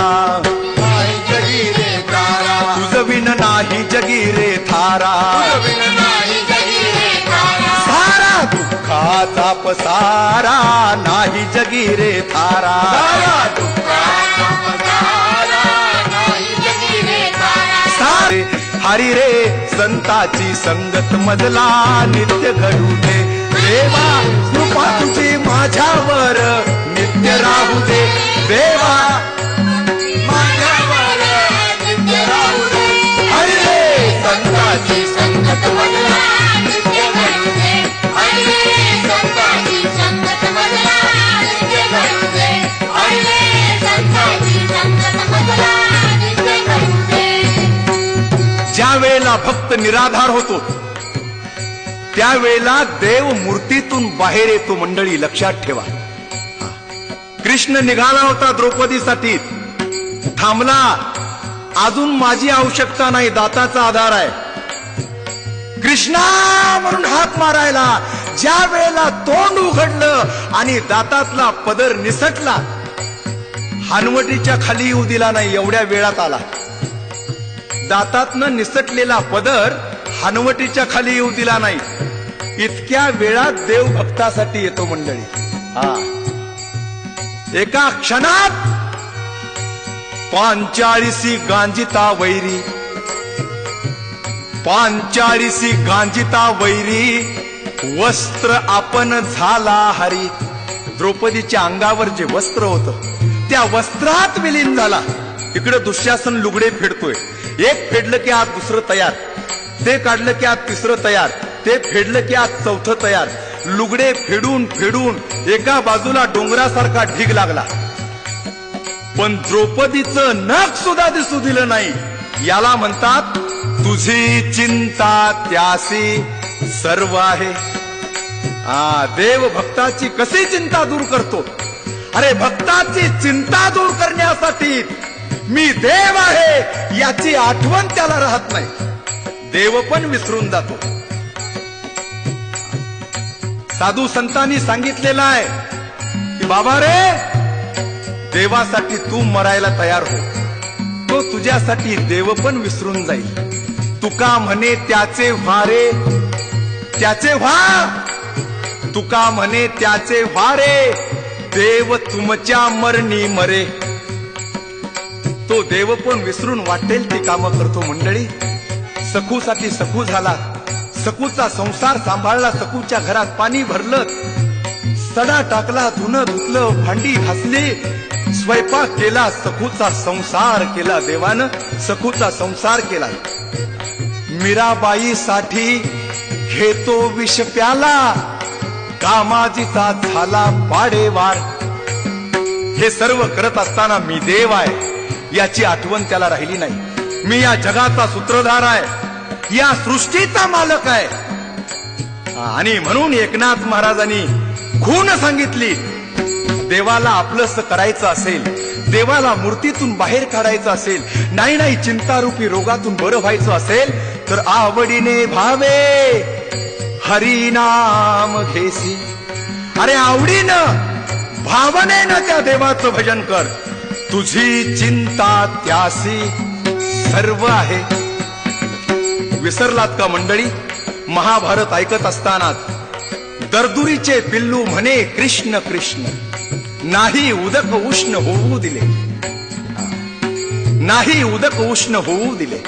नाही जगी रे तारा, तुझ विन नाही जगी रे थारा, तुझ विन नाही जगी रे तारा. सारा दुःखाचा पसारा नाही जगी रे थारा, सारा दुःखाचा पसारा नाही जगी रे तारा. सारे हरी रे संताची संगत मजला नित्य घडू दे. देवा कृपा तुझी माझ्यावर नित्य राहू दे. देवा माझ्यावर नित्य राहू दे. हरी रे संताची संगत मजला नित्य घडू दे. हरी रे संताची संगत मजला नित्य घडू दे. हरी रे संताची संगत मजला नित्य घडू दे. ज्या वेळेला भक्त निराधार होतो त्यावेळेला देव मूर्तीतून बाहेर येतो. मंडळी लक्षात ठेवा. कृष्ण निघाला होता द्रौपदीसाठी, थांबला. अजून माझी आवश्यकता नाही, दाताचा आधार आहे. कृष्णा म्हणून हाक मारायला ज्या वेळेला तोंड उघडलं आणि दातातला पदर निसटला, हनवटीच्या खाली येऊ दिला नाही. एवढ्या वेळात आला. दातातनं निसटलेला पदर हनवटीच्या खाली येऊ दिला नाही. इतक्या वेळात देव भक्तासाठी येतो. मंडळी एका क्षणात 45 गांजिता वैरी, 45 गांजिता वैरी, वस्त्र आपण झाला हरी. द्रौपदीच्या अंगावर जे वस्त्र होतं त्या वस्त्रात विलीन झाला. इकडे दुःशासन लुगडे फेडतोय. एक फेडलं की आज दुसरं तयार, ते काढलं की आज तिसरं तयार, ते फेडलं की आज चौथं तयार. लुगडे फेडून फेडून एका बाजूला डोंगरासारखा ढीग लागला. पण द्रौपदीचं नख सुद्धा दिसू दिलं नाही. याला म्हणतात तुझी चिंता त्यासी सर्व आहे. देव भक्ताची कशी चिंता दूर करतो. अरे भक्ताची चिंता दूर करण्यासाठी मी देव आहे याची आठवण त्याला राहत नाही. देव पण विसरून जातो. साधू संतांनी सांगितलेलं आहे की बाबा रे, देवासाठी तू मरायला तयार हो, तो तुझ्यासाठी देव पण विसरून जाईल. तुका म्हणे त्याचे व्हारे, त्याचे व्हा. तुका म्हणे त्याचे व्हारे, देव तुमच्या मरणी मरे. तो देव पण विसरून वाटेल ती कामं करतो. मंडळी सखूसाठी सखू झाला, सखूचा संसार सांभाळला, सखूच्या घरात पाणी भरलं, सडा टाकला, धुणं धुतलं, भांडी घासली, स्वयंपाक केला, सखूचा संसार केला. देवानं सखूचा संसार केला. मीराबाईसाठी घेतो विष प्याला, कामाजीचा झाला पाडेवार. हे सर्व करत असताना मी देव आहे याची आठवण त्याला राहिली नाही. मी या जगाचा सूत्रधार आहे, या सृष्टीचा मालक आहे. आणि म्हणून एकनाथ महाराजांनी खूण सांगितली. देवाला आपलंस करायचं असेल, देवाला मूर्तीतून बाहेर काढायचं असेल, नाही चिंतारूपी रोगातून बरं व्हायचं असेल तर आवडीने भावे हरिनाम घेसी. अरे आवडीनं भावनेनं त्या देवाचं भजन कर. तुझी चिंता त्यासी सर्व आहे. विसरलात का मंडळी? महाभारत ऐकत असताना दरदुरीचे पिल्लू म्हणे कृष्ण कृष्ण, नाही उदक उष्ण होऊ दिले, नाही उदक उष्ण होऊ दिले.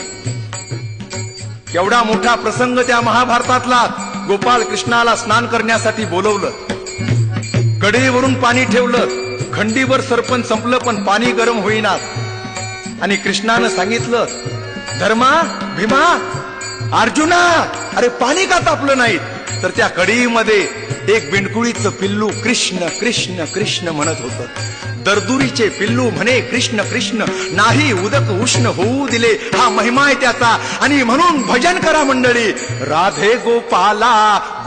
एवढा मोठा प्रसंग त्या महाभारतातला. गोपाळ कृष्णाला स्नान करण्यासाठी बोलवलं, कढईवरून पाणी ठेवलं, खंडीवर सरपण संपलं पण पाणी गरम होईना. आणि कृष्णानं सांगितलं, धर्मा, भीमा, अर्जुना, अरे पाणी का तापलं नाही? तर त्या कढईमध्ये एक बिंडकुळीचं पिल्लू कृष्ण कृष्ण कृष्ण म्हणत होतं. दरदुरीचे पिल्लू म्हणे कृष्ण कृष्ण, नाही उदक उष्ण होऊ दिले. हा महिमा आहे त्याचा. आणि म्हणून भजन करा मंडळी. राधे गोपाला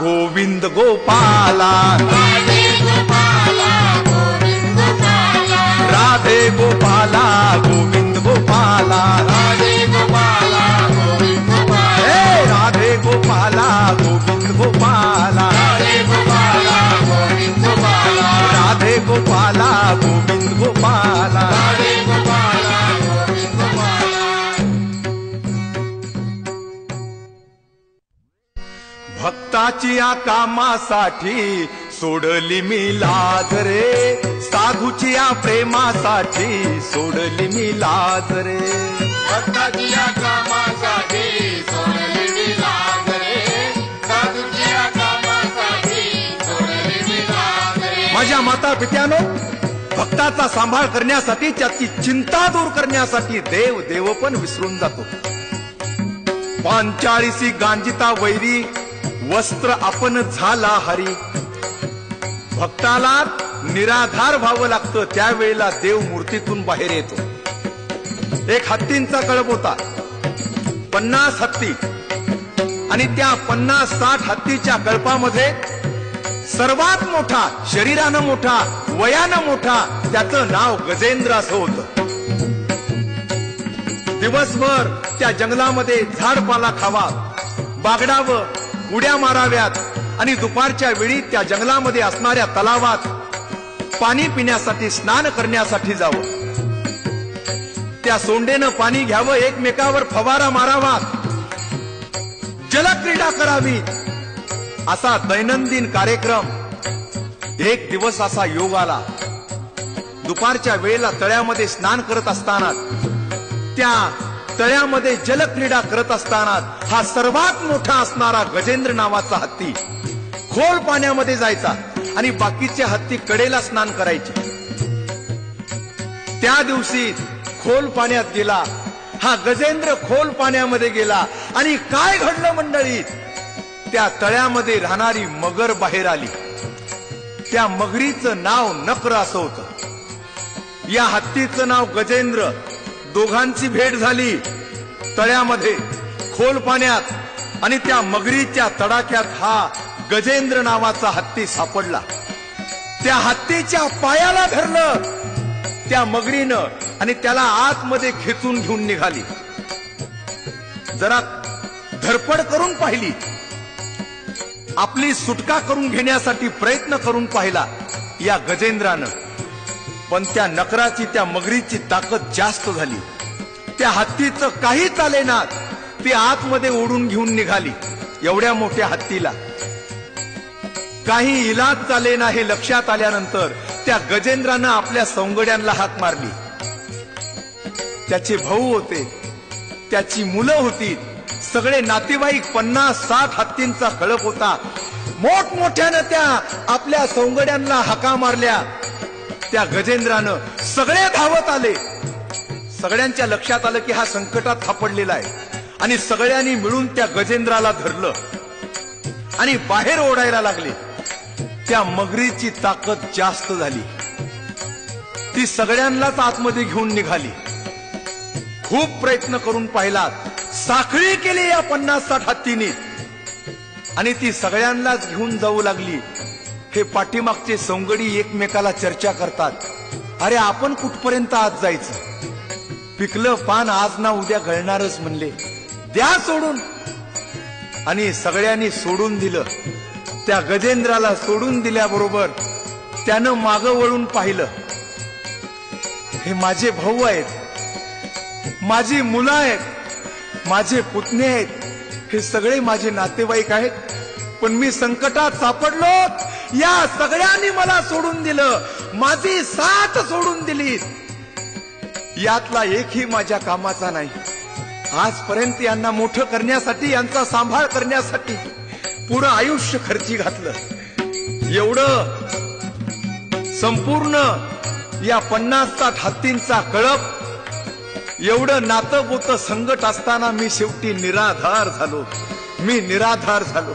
गोविंद गोपाला, राधे गोपाला गोविंद गोपाला, राधे गोपाला गोविंद गोपाला, राधे गोपाला गोविंद गोपाला, हे राधे गोपाला गोविंद गोपाला, राधे गोपाला गोविंद गोपाला, राधे गोपाला गोविंद गोपाला. राधे गोपाला गोविंद गोपाला. भक्ताची या कामासाठी सोडली मी लाज रे, साधूची या प्रेमासाठी सोडली मी लाज रे. भक्ताच्या कामासाठी सोडली मी लाज रे, साधूच्या कामासाठी सोडली मी लाज रे. माझ्या माता पित्यानो, भक्ताचा सांभाळ करण्यासाठी, त्याची चिंता दूर करण्यासाठी देव देव पण विसरून जातो. 45 गांजिता वैरी, वस्त्र आपण झाला हरी. भक्ताला निराधार व्हावं लागतं, त्यावेळेला देव मूर्तीतून बाहेर येतो. एक हत्तींचा कळप होता, 50 हत्ती. आणि त्या 50-60 हत्तीच्या कळपामध्ये सर्वात मोठा, शरीरानं मोठा, वयानं मोठा, त्याचं नाव गजेंद्र असं होतं. दिवसभर त्या जंगलामध्ये झाडपाला खावा, बागडावं, उड्या माराव्यात आणि दुपारच्या वेळी त्या जंगलामध्ये असणाऱ्या तलावात पाणी पिण्यासाठी, स्नान करण्यासाठी जावं. त्या सोंडेनं पाणी घ्यावं, एकमेकावर फवारा मारावा, जलक्रीडा करावी, असा दैनंदिन कार्यक्रम. एक दिवस असा योग आला. दुपारच्या वेळेला तळ्यामध्ये स्नान करत असताना, त्या तळ्यामध्ये जलक्रीडा करत असताना हा सर्वात मोठा असणारा गजेंद्र नावाचा हत्ती खोल पाण्यामध्ये जायचा आणि बाकीच्या हत्ती कडेला स्नान करायचे. त्या दिवशी खोल पाण्यात गेला हा गजेंद्र, खोल पाण्यामध्ये गेला आणि काय घडलं मंडळी, त्या तळ्यामध्ये राहणारी मगर बाहेर आली. त्या मगरीचं नाव नक्र असं होतं. या हत्तीचं नाव गजेंद्र. दोघांची भेट झाली तळ्यामध्ये, खोल पाण्यात, आणि त्या मगरीच्या तडाख्यात हा गजेंद्र नावाचा हत्ती सापडला. त्या हत्तीच्या पायाला धरलं त्या मगरीनं आणि त्याला आतमध्ये खेचून घेऊन निघाली. जरा धडपड करून पाहिली, आपली सुटका करून घेण्यासाठी प्रयत्न करून पाहिला या गजेंद्रानं, पण त्या नकराची, त्या मगरीची ताकद जास्त झाली. त्या हत्तीचं काही चालेना, ती आतमध्ये ओढून घेऊन निघाली. एवढ्या मोठ्या हत्तीला काही इलाज चालेना हे लक्षात आल्यानंतर त्या गजेंद्रानं आपल्या सौंगड्यांना हाक मारली. त्याचे भाऊ होते, त्याची मुलं होती, सगळे नातेवाईक, 50-60 हत्तींचा कळप होता. मोठमोठ्यानं त्या आपल्या सौंगड्यांना हाका मारल्या. त्या गजेंद्रानं सगळे धावत आले. सगळ्यांच्या लक्षात आलं की हा संकटात सापडलेला आहे आणि सगळ्यांनी मिळून त्या गजेंद्राला धरलं आणि बाहेर ओढायला लागले. त्या मगरीची ताकद जास्त झाली, ती सगळ्यांनाच आतमध्ये घेऊन निघाली. खूप प्रयत्न करून पाहिला, साखळी केली या 50-60 हत्तींनी आणि ती सगळ्यांनाच घेऊन जाऊ लागली. हे पाठीमागचे सौंगडी एकमेकाला चर्चा करतात, अरे आपण कुठपर्यंत आज जायचं, पिकलं पान आज ना उद्या गळणारच म्हणले, द्या सोडून. आणि सगळ्यांनी सोडून दिलं. त्या गजेंद्राला सोडून दिल्याबरोबर त्यानं मागं वळून पाहिलं, हे माझे भाऊ आहेत, माझी मुलं आहेत, माझे पुतणे आहेत, हे सगळे माझे नातेवाईक आहेत, पण मी संकटात सापडलो, या सगळ्यांनी मला सोडून दिलं, माझी साथ सोडून दिली, यातला एकही माझ्या कामाचा नाही. आजपर्यंत यांना मोठं करण्यासाठी, यांचा सांभाळ करण्यासाठी पुरं आयुष्य खर्ची घातलं. एवढं संपूर्ण या 50-60 हत्तींचा कळप, एवढं नातं गोतं संकट असताना मी शेवटी निराधार झालो. मी निराधार झालो.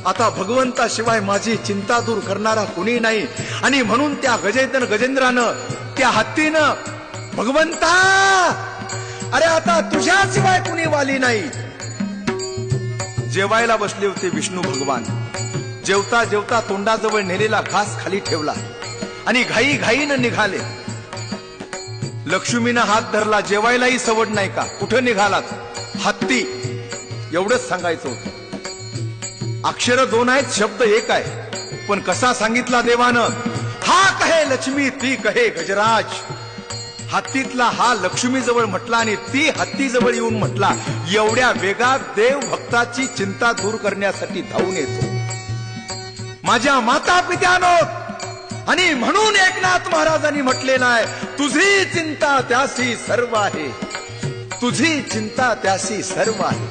आता भगवंताशिवाय माझी चिंता दूर करणारा कुणी नाही. आणि म्हणून त्या गजेंद्रानं, त्या हत्तीनं, भगवंता अरे आता तुझ्याशिवाय कुणी वाली नाही. जेवायला बसले होते विष्णू भगवान. जेवता जेवता तोंडाजवळ नेलेला घास खाली ठेवला आणि घाईघाईनं निघाले. लक्ष्मीनं हात धरला, जेवायलाही सवड नाही का, कुठं निघालात? हत्ती, एवढंच सांगायचं होतं. अक्षर 2 आहेत, शब्द 1 आहे, पण कसा सांगितला देवानं, हा कहे लक्ष्मी ती कहे गजराज. हत्तीतला हा लक्ष्मी जवळ म्हटला आणि ती हत्ती जवळ येऊन म्हटला. एवढ्या वेगात देव भक्ताची चिंता दूर करण्यासाठी धावून येतो. माझ्या माता पित्यानो, आणि म्हणून एकनाथ महाराजांनी म्हटलेलं आहे, तुझी चिंता त्यासी सर्व आहे, तुझी चिंता त्यासी सर्व आहे.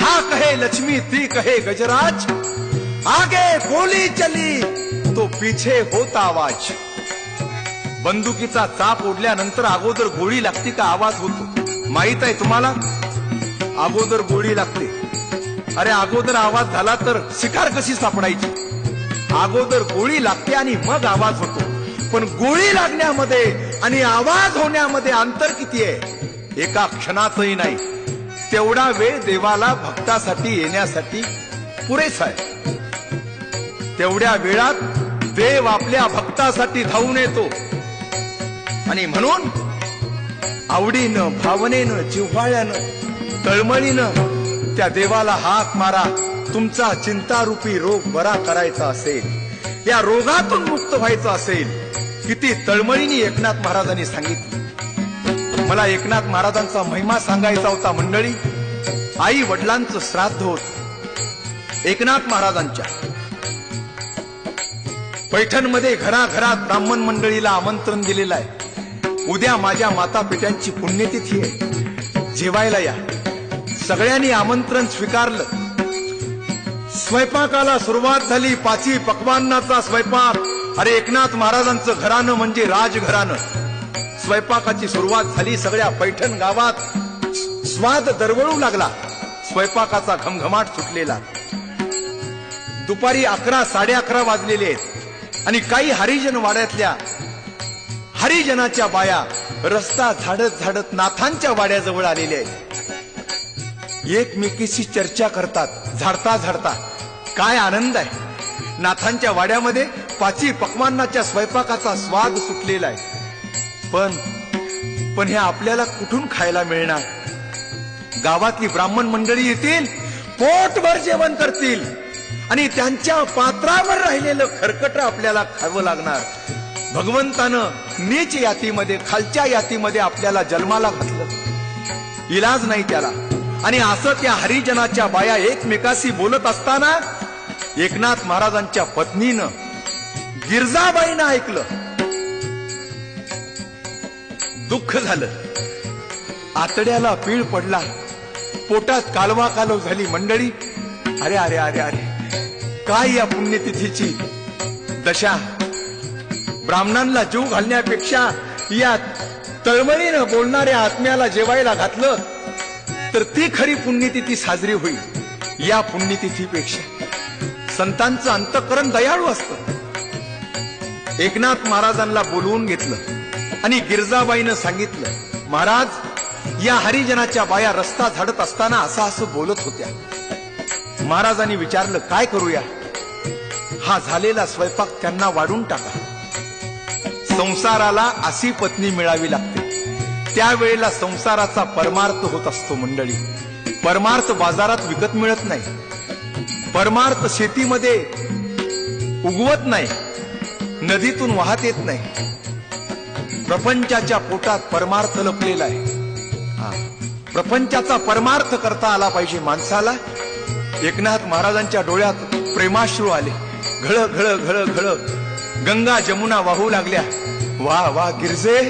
हा कहे लक्ष्मी ती कहे गजराज, आगे गोली चली तो पीछे होता आवाज. बंदुकीचा चाप ओढल्यानंतर अगोदर गोळी लागते का आवाज होतो? माहित आहे तुम्हाला? अगोदर गोळी लागते. अरे अगोदर आवाज झाला तर शिकार कशी सापडायची? अगोदर गोळी लागते आणि मग आवाज होतो. पण गोळी लागण्यामध्ये आणि आवाज होण्यामध्ये अंतर किती आहे? एका क्षणाचंही नाही. तेवढा वेळ देवाला भक्तासाठी येण्यासाठी पुरेसा आहे. तेवढ्या वेळात देव आपल्या भक्तासाठी धावून येतो. आणि म्हणून आवडीनं, भावनेनं, जिव्हाळ्यानं, तळमळीनं त्या देवाला हाक मारा. तुमचा चिंतारूपी रोग बरा करायचा असेल, या रोगातून मुक्त व्हायचं असेल. किती तळमळीने एकनाथ महाराजांनी सांगितलं. मला एकनाथ महाराजांचा महिमा सांगायचा होता मंडळी. आई वडिलांचं श्राद्ध होत एकनाथ महाराजांच्या. पैठणमध्ये घराघरात ब्राह्मण मंडळीला आमंत्रण दिलेलं आहे. उद्या माझ्या माता पित्यांची पुण्यतिथी आहे, जेवायला या. सगळ्यांनी आमंत्रण स्वीकारलं. स्वयंपाकाला सुरुवात झाली. पाची पक्वान्नाचा स्वयंपाक. अरे एकनाथ महाराजांचं घराणं म्हणजे राजघराणं. स्वयंपाकाची सुरुवात झाली. सगळ्या पैठण गावात स्वाद दरवळू लागला. स्वयंपाकाचा घमघमाट सुटलेला. दुपारी 11, 11:30 वाजलेले आहेत आणि काही हरिजन वाड्यातल्या हरिजनाच्या बाया रस्ता झाडत झाडत नाथांच्या वाड्याजवळ आलेल्या आहेत. एकमेकीशी चर्चा करतात. झाडता झाडता काय आनंद आहे. नाथांच्या वाड्यामध्ये पाची पक्वान्नाच्या स्वयंपाकाचा स्वाद सुटलेला आहे. पण हे आपल्याला कुठून खायला मिळणार. गावातली ब्राह्मण मंडळी येतील, पोटभर जेवण करतील आणि त्यांच्या पात्रावर राहिलेलं खरकट आपल्याला खावं लागणार. भगवंतानं नीच यातीमध्ये, खालच्या यातीमध्ये आपल्याला जन्माला घातलं, इलाज नाही त्याला. आणि असं त्या हरिजनाच्या बाया एकमेकाशी बोलत असताना एकनाथ महाराजांच्या पत्नीनं गिरजाबाईनं ऐकलं. दुःख झालं. आतड्याला पीळ पडला. पोटात कालवा कालव झाली. मंडळी, अरे अरे अरे अरे, काय या पुण्यतिथीची दशा. ब्राह्मणांना जीव घालण्यापेक्षा या तळमळीनं बोलणाऱ्या आत्म्याला जेवायला घातलं तर ती खरी पुण्यतिथी साजरी होईल. या पुण्यतिथीपेक्षा संतांचं अंतःकरण दयाळू असतं. एकनाथ महाराजांना बोलवून घेतलं आणि गिरजाबाईनं सांगितलं, महाराज या हरिजनाच्या बाया रस्ता झाडत असताना असं बोलत होत्या. महाराजांनी विचारलं, काय करूया. हा झालेला स्वयंपाक त्यांना वाढून टाका. संसाराला अशी पत्नी मिळावी लागते. त्यावेळेला संसाराचा परमार्थ होत असतो. मंडळी, परमार्थ बाजारात विकत मिळत नाही. परमार्थ शेतीमध्ये उगवत नाही, नदीतून वाहत येत नाही. प्रपंचाच्या पोटात परमार्थ लपलेला आहे. प्रपंचाचा परमार्थ करता आला पाहिजे माणसाला. एकनाथ महाराजांच्या डोळ्यात प्रेमाश्रू आले. घळ घळ घळ घळ गंगा जमुना वाहू लागल्या. वा वा गिरजे,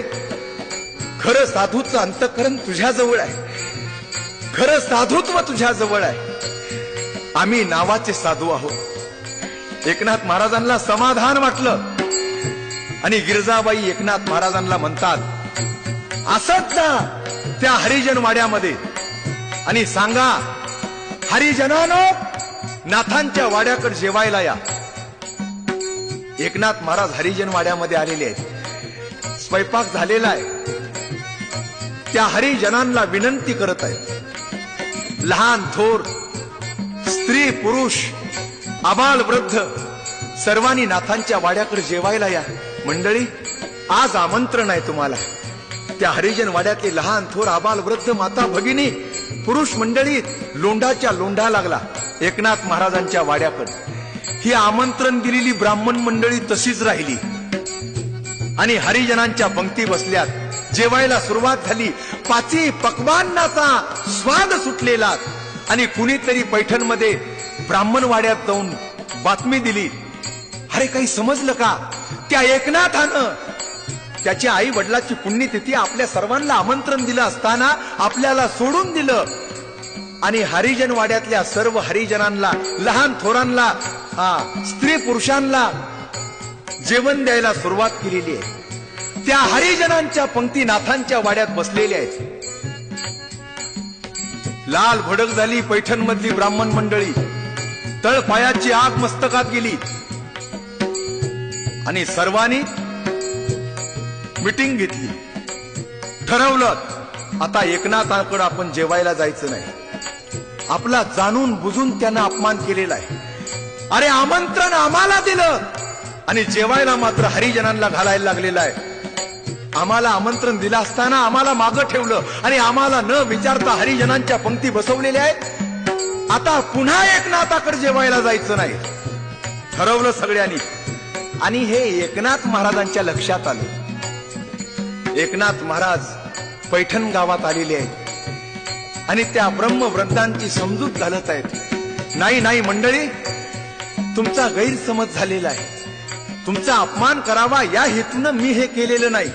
खरं साधूचं अंतःकरण तुझ्या जवळ आहे. खरं साधुत्व तुझ्या जवळ आहे. आम्ही नावाचे साधू आहोत. एकनाथ महाराजांना समाधान वाटलं आणि गिरजाबाई एकनाथ महाराजांना म्हणतात, असंच जा त्या हरिजन वाड्यामध्ये आणि सांगा, हरिजनानो नाथांच्या वाड्याकडे जेवायला या. एकनाथ महाराज हरिजन वाड्यामध्ये आलेले आहेत. स्वयंपाक झालेला आहे. त्या हरिजनांना विनंती करत आहेत. लहान थोर, स्त्री पुरुष, आबाल वृद्ध सर्वांनी नाथांच्या वाड्याकडे जेवायला या. मंडळी, आज आमंत्रण आहे तुम्हाला. त्या हरिजन वाड्यातले लहान थोर, आबाल वृद्ध, माता भगिनी, पुरुष मंडळी लोंढाच्या लोंढा लागला एकनाथ महाराजांच्या वाड्याकडे. ही आमंत्रण दिलेली ब्राह्मण मंडळी तशीच राहिली आणि हरिजनांच्या पंक्ती बसल्यात. जेवायला सुरुवात झाली. पाची पक्वान्नाचा स्वाद सुटलेला आणि कुणीतरी पैठणमध्ये ब्राह्मण वाड्यात जाऊन बातमी दिली. अरे, काही समजलं का. त्या एकनाथानं त्याच्या आई वडिलाची पुण्यतिथी आपल्या सर्वांना आमंत्रण दिलं असताना आपल्याला सोडून दिलं आणि हरिजन वाड्यातल्या सर्व हरिजनांना, लहान थोरांना, स्त्री पुरुषांना जेवण द्यायला सुरुवात केलेली आहे. त्या हरिजनांच्या पंक्ती नाथांच्या वाड्यात बसलेल्या आहेत. लाल भडक झाली पैठण मधली ब्राह्मण मंडळी. तळपायाची आग मस्तकात गेली आणि सर्वांनी मीटिंग घेतली. ठरवलं आता एकनाथाकडे आपण जेवायला जायचं नाही. आपला जाणून बुजून त्यानं अपमान केलेला आहे. अरे आमंत्रण आम्हाला दिलं आणि जेवायला मात्र हरिजनांना घालायला लागलेला आहे. आम्हाला आमंत्रण दिलं असताना आम्हाला मागं ठेवलं आणि आम्हाला न विचारता हरिजनांच्या पंक्ती बसवलेल्या आहेत. आता पुन्हा एकनाथाकडे जेवायला जायचं नाही ठरवलं सगळ्यांनी. आणि हे एकनाथ महाराजांच्या लक्षात आलं. एकनाथ महाराज पैठण गावात आलेले आहेत आणि त्या ब्रह्मवृंदांची समजूत घालत आहेत. नाही नाही मंडळी, तुमचा गैरसमज झालेला आहे. तुमचा अपमान करावा या हेतून मी हे केलेलं नाही.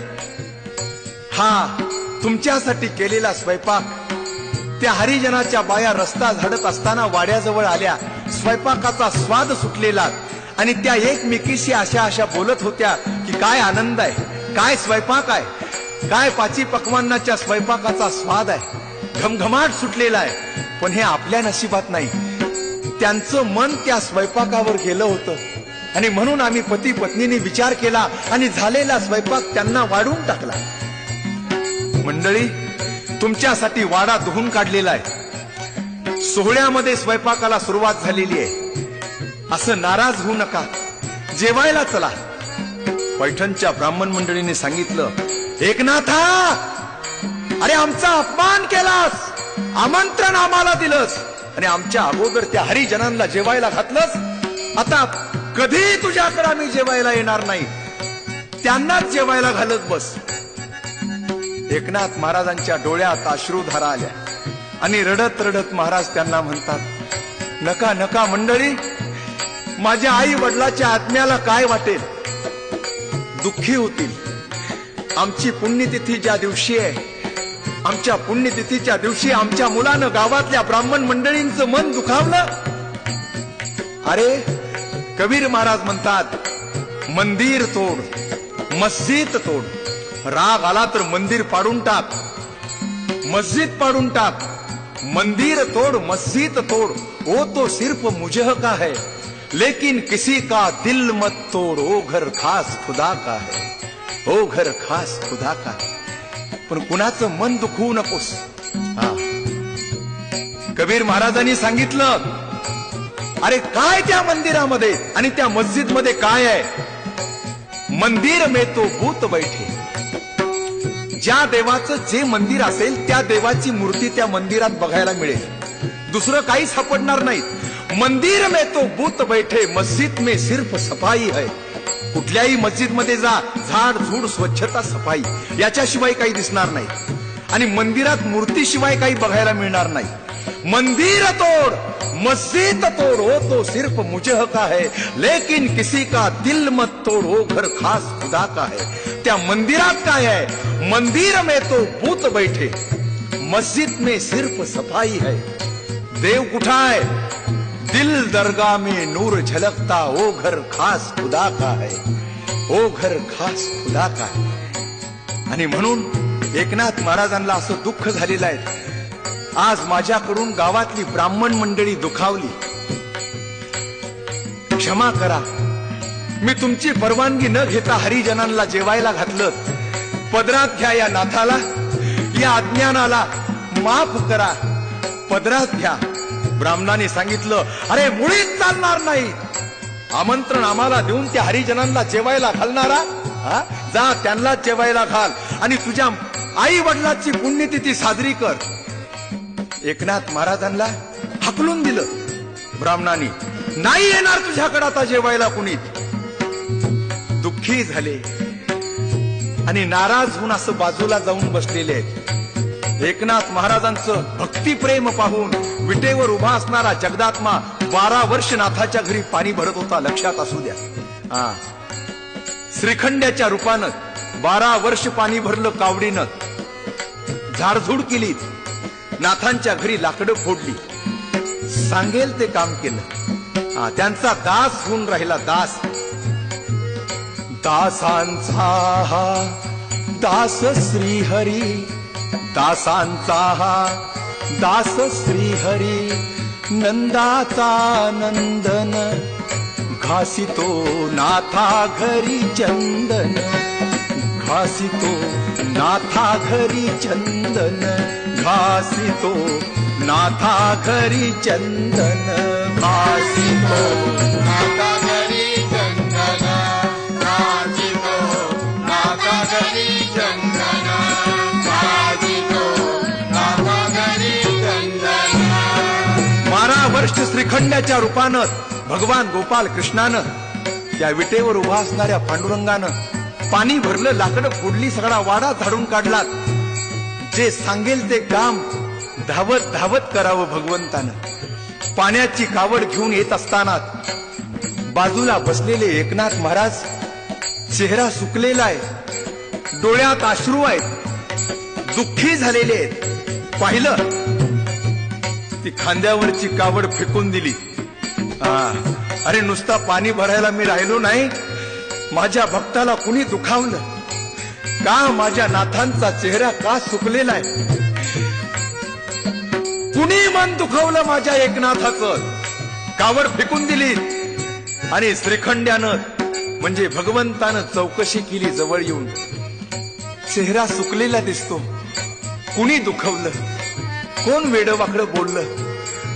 हा तुमच्यासाठी केलेला स्वयंपाक. त्या हरिजनाच्या बाया रस्ता झाडत असताना वाड्याजवळ आल्या. स्वयंपाकाचा स्वाद सुटलेला आणि त्या एकमेकीशी अशा बोलत होत्या की काय आनंद आहे, काय स्वयंपाक आहे, काय पाची पक्वान्नाच्या स्वयंपाकाचा स्वाद आहे, घमघमाट सुटलेला आहे. पण हे आपल्या नशिबात नाही. त्यांचं मन त्या स्वयंपाकावर गेलं होतं आणि म्हणून आम्ही पती पत्नीने विचार केला आणि झालेला स्वयंपाक त्यांना वाढून टाकला. मंडळी, तुमच्यासाठी वाडा धुवून काढलेला आहे. सोहळ्यामध्ये स्वयंपाकाला सुरुवात झालेली आहे. असं नाराज होऊ नका, जेवायला चला. पैठणच्या ब्राह्मण मंडळीने सांगितलं, एकनाथा, अरे आमचा अपमान केलास, आमंत्रण आम्हाला दिलंस आणि आमच्या अगोदर त्या हरिजनांना जेवायला घातलंस. आता कधी तुझ्याकडे आम्ही जेवायला येणार नाही, त्यांनाच जेवायला घालत बस. एकनाथ महाराजांच्या डोळ्यात अश्रुधारा आल्या आणि रडत रडत महाराज त्यांना म्हणतात, नका नका मंडळी, माझ्या आई वडिलाच्या आत्म्याला काय वाटेल, दुःखी होतील. आमची पुण्यतिथी ज्या दिवशी आहे, आमच्या पुण्यतिथीच्या दिवशी आमच्या मुलानं गावातल्या ब्राह्मण मंडळींचं मन दुखावलं. अरे कबीर महाराज म्हणतात, मंदिर तोड, मस्जिद तोड. राग आला तर मंदिर पाडून टाक, मस्जिद पाडून टाक. मंदिर तोड, मस्जिद तोड, वो तो सिर्फ मुझे का है, लेकिन किसी का दिल मत तोड. ओ घर खास खुदा का है, ओ घर खास खुदा का है. पण कुणाचं मन दुखवू नकोस. कबीर महाराजांनी सांगितलं, अरे काय त्या मंदिरामध्ये आणि त्या मस्जिद मध्ये काय आहे. मंदिर में तो भूत बैठे. ज्या देवाचं जे मंदिर असेल त्या देवाची मूर्ती त्या मंदिरात बघायला मिळेल, दुसरं काही सापडणार नाही. मंदिर में तो भूत बैठे, मस्जिद में सिर्फ सफाई है. कुठल्याही मस्जिद मध्ये जा, झाड झूड स्वच्छता सफाई याच्याशिवाय काही दिसणार नाही आणि मंदिरात मूर्तीशिवाय काही बघायला मिळणार नाही. मंदिर तोड, मस्जिद तोड, हो तो सिर्फ मुझे का है, लेकिन किसी का दिल मत तोड. हो घर खास खुदा का है. त्या मंदिरात काय आहे, मंदिर में तो भूत बैठे, मस्जिद में सिर्फ सफाई है. देव कुठा आहे, दिल दरगाह में नूर झलकता. ओ घर खास खुदा का है, ओ घर खास खुदा का है. आणि म्हणून एकनाथ महाराजांना असं दुःख झालेलं आहे. आज माझ्याकडून गावातली ब्राह्मण मंडळी दुखावली, क्षमा करा. मी तुमची परवानगी न घेता हरिजनांना जेवायला घातलं. पदरात घ्या या नाथाला, या अज्ञानाला माफ करा, पदरात घ्या. ब्राह्मणाने सांगितलं, अरे मुळीच चालणार नाही. आमंत्रण आम्हाला देऊन त्या हरिजनांना जेवायला घालणारा, जा त्यांना जेवायला घाल आणि तुझ्या आई वडिलांची पुण्यतिथी साजरी कर. एकनाथ महाराजांना हाकलून दिलं ब्राह्मणांनी. नाही येणार तुझ्याकडे आता जेवायला कुणी. दुःखी झाले आणि नाराज होऊन असं बाजूला जाऊन बसलेले आहेत. एकनाथ महाराजांचं भक्तिप्रेम पाहून विटेवर उभा असणारा जगदात्मा 12 वर्ष नाथाच्या घरी पाणी भरत होता. लक्षात असू द्या. श्रीखंड्याच्या रूपानं 12 वर्ष पाणी भरलं कावडीनं. झाडझूड केली, नाथांच्या घरी लाकडं फोडली, सांगेल ते काम केलं. त्यांचा दास होऊन राहिला. दास, दासांचा हा दास श्रीहरी, दासांचा हा दास श्रीहरी. नंदाचा नंदन घासितो नाथा घरी चंदन, घासितो नाथा घरी चंदन घासितो, नाथा घरी चंदन घासितो, नाथा घरी चंदन घासितो, नाथा घरी चंदन घासितो, नाथा घरी चंदन. 12 वर्ष श्रीखंडाच्या रूपानं भगवान गोपाल कृष्णानं त्या विटेवर उभा असणाऱ्या पांडुरंगानं पाणी भरलं, लाकडं फोडली, सगळा वाडा झाडून काढला. जे सांगेल ते काम धावत धावत करावं भगवंतानं. पाण्याची कावड घेऊन येत असताना बाजूला बसलेले एकनाथ महाराज, चेहरा सुकलेला आहे, डोळ्यात अश्रू आहेत, दुःखी झालेले आहेत. पाहिलं ती खांद्यावरची कावड फेकून दिली. अरे नुसता पाणी भरायला मी राहिलो नाही, माझ्या भक्ताला कुणी दुखावलं का? माझ्या नाथांचा चेहरा का सुकलेला आहे? कुणी मन दुखवलं माझ्या एकनाथाचं? कावड फेकून दिली आणि श्रीखंड्यानं म्हणजे भगवंतानं चौकशी केली. जवळ येऊन चेहरा सुकलेला दिसतो. कुणी दुखवलं? कोण वेडवाकडं बोललं?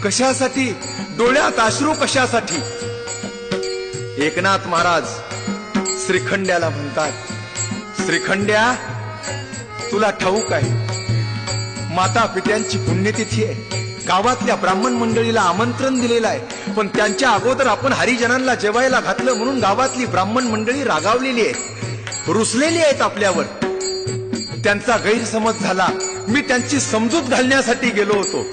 कशासाठी? डोळ्यात अश्रू कशासाठी? एकनाथ महाराज श्रीखंड्याला म्हणतात, श्रीखंड्या, तुला ठाऊक आहे माता पित्यांची पुण्यतिथी आहे, गावातल्या ब्राह्मण मंडळीला आमंत्रण दिलेलं आहे, पण त्यांच्या अगोदर आपण हरिजनांना जेवायला घातलं म्हणून गावातली ब्राह्मण मंडळी रागावलेली आहे, रुसलेली आहेत आपल्यावर. त्यांचा गैरसमज झाला. मी त्यांची समजूत घालण्यासाठी गेलो होतो,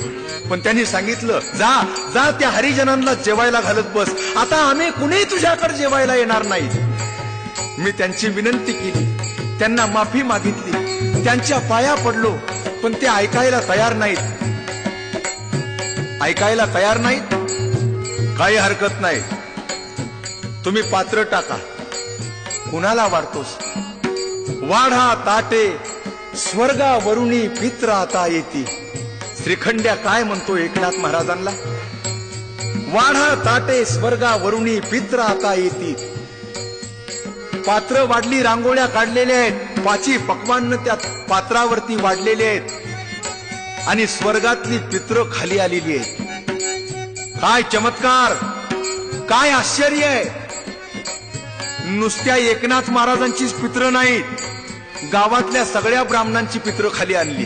पण त्यांनी सांगितलं जा जा त्या हरिजनांना जेवायला घालत बस, आता आम्ही कुणी तुझ्याकडे जेवायला येणार नाही. मी त्यांची विनंती केली, त्यांना माफी मागितली, त्यांच्या पाया पडलो, पण ते ऐकायला तयार नाहीत. ऐकायला तयार नाहीत. काही हरकत नाही, तुम्ही पात्र टाका. कुणाला वाढतोस? वाढा ताटे स्वर्गावरुणी पित्र आता येती. श्रीखंड्या काय म्हणतो एकनाथ महाराजांना? वाढा ताटे स्वर्गावरुणी पित्र आता येती. पात्र वाढली, रांगोळ्या काढलेल्या आहेत, 5 पक्वान्न त्या पात्रावरती वाढलेले आहेत आणि स्वर्गातली पित्र खाली आलेली आहेत. काय चमत्कार, काय आश्चर्य आहे! नुसत्या एकनाथ महाराजांचीच पित्र नाहीत, गावातल्या सगळ्या ब्राह्मणांची पित्र खाली आणली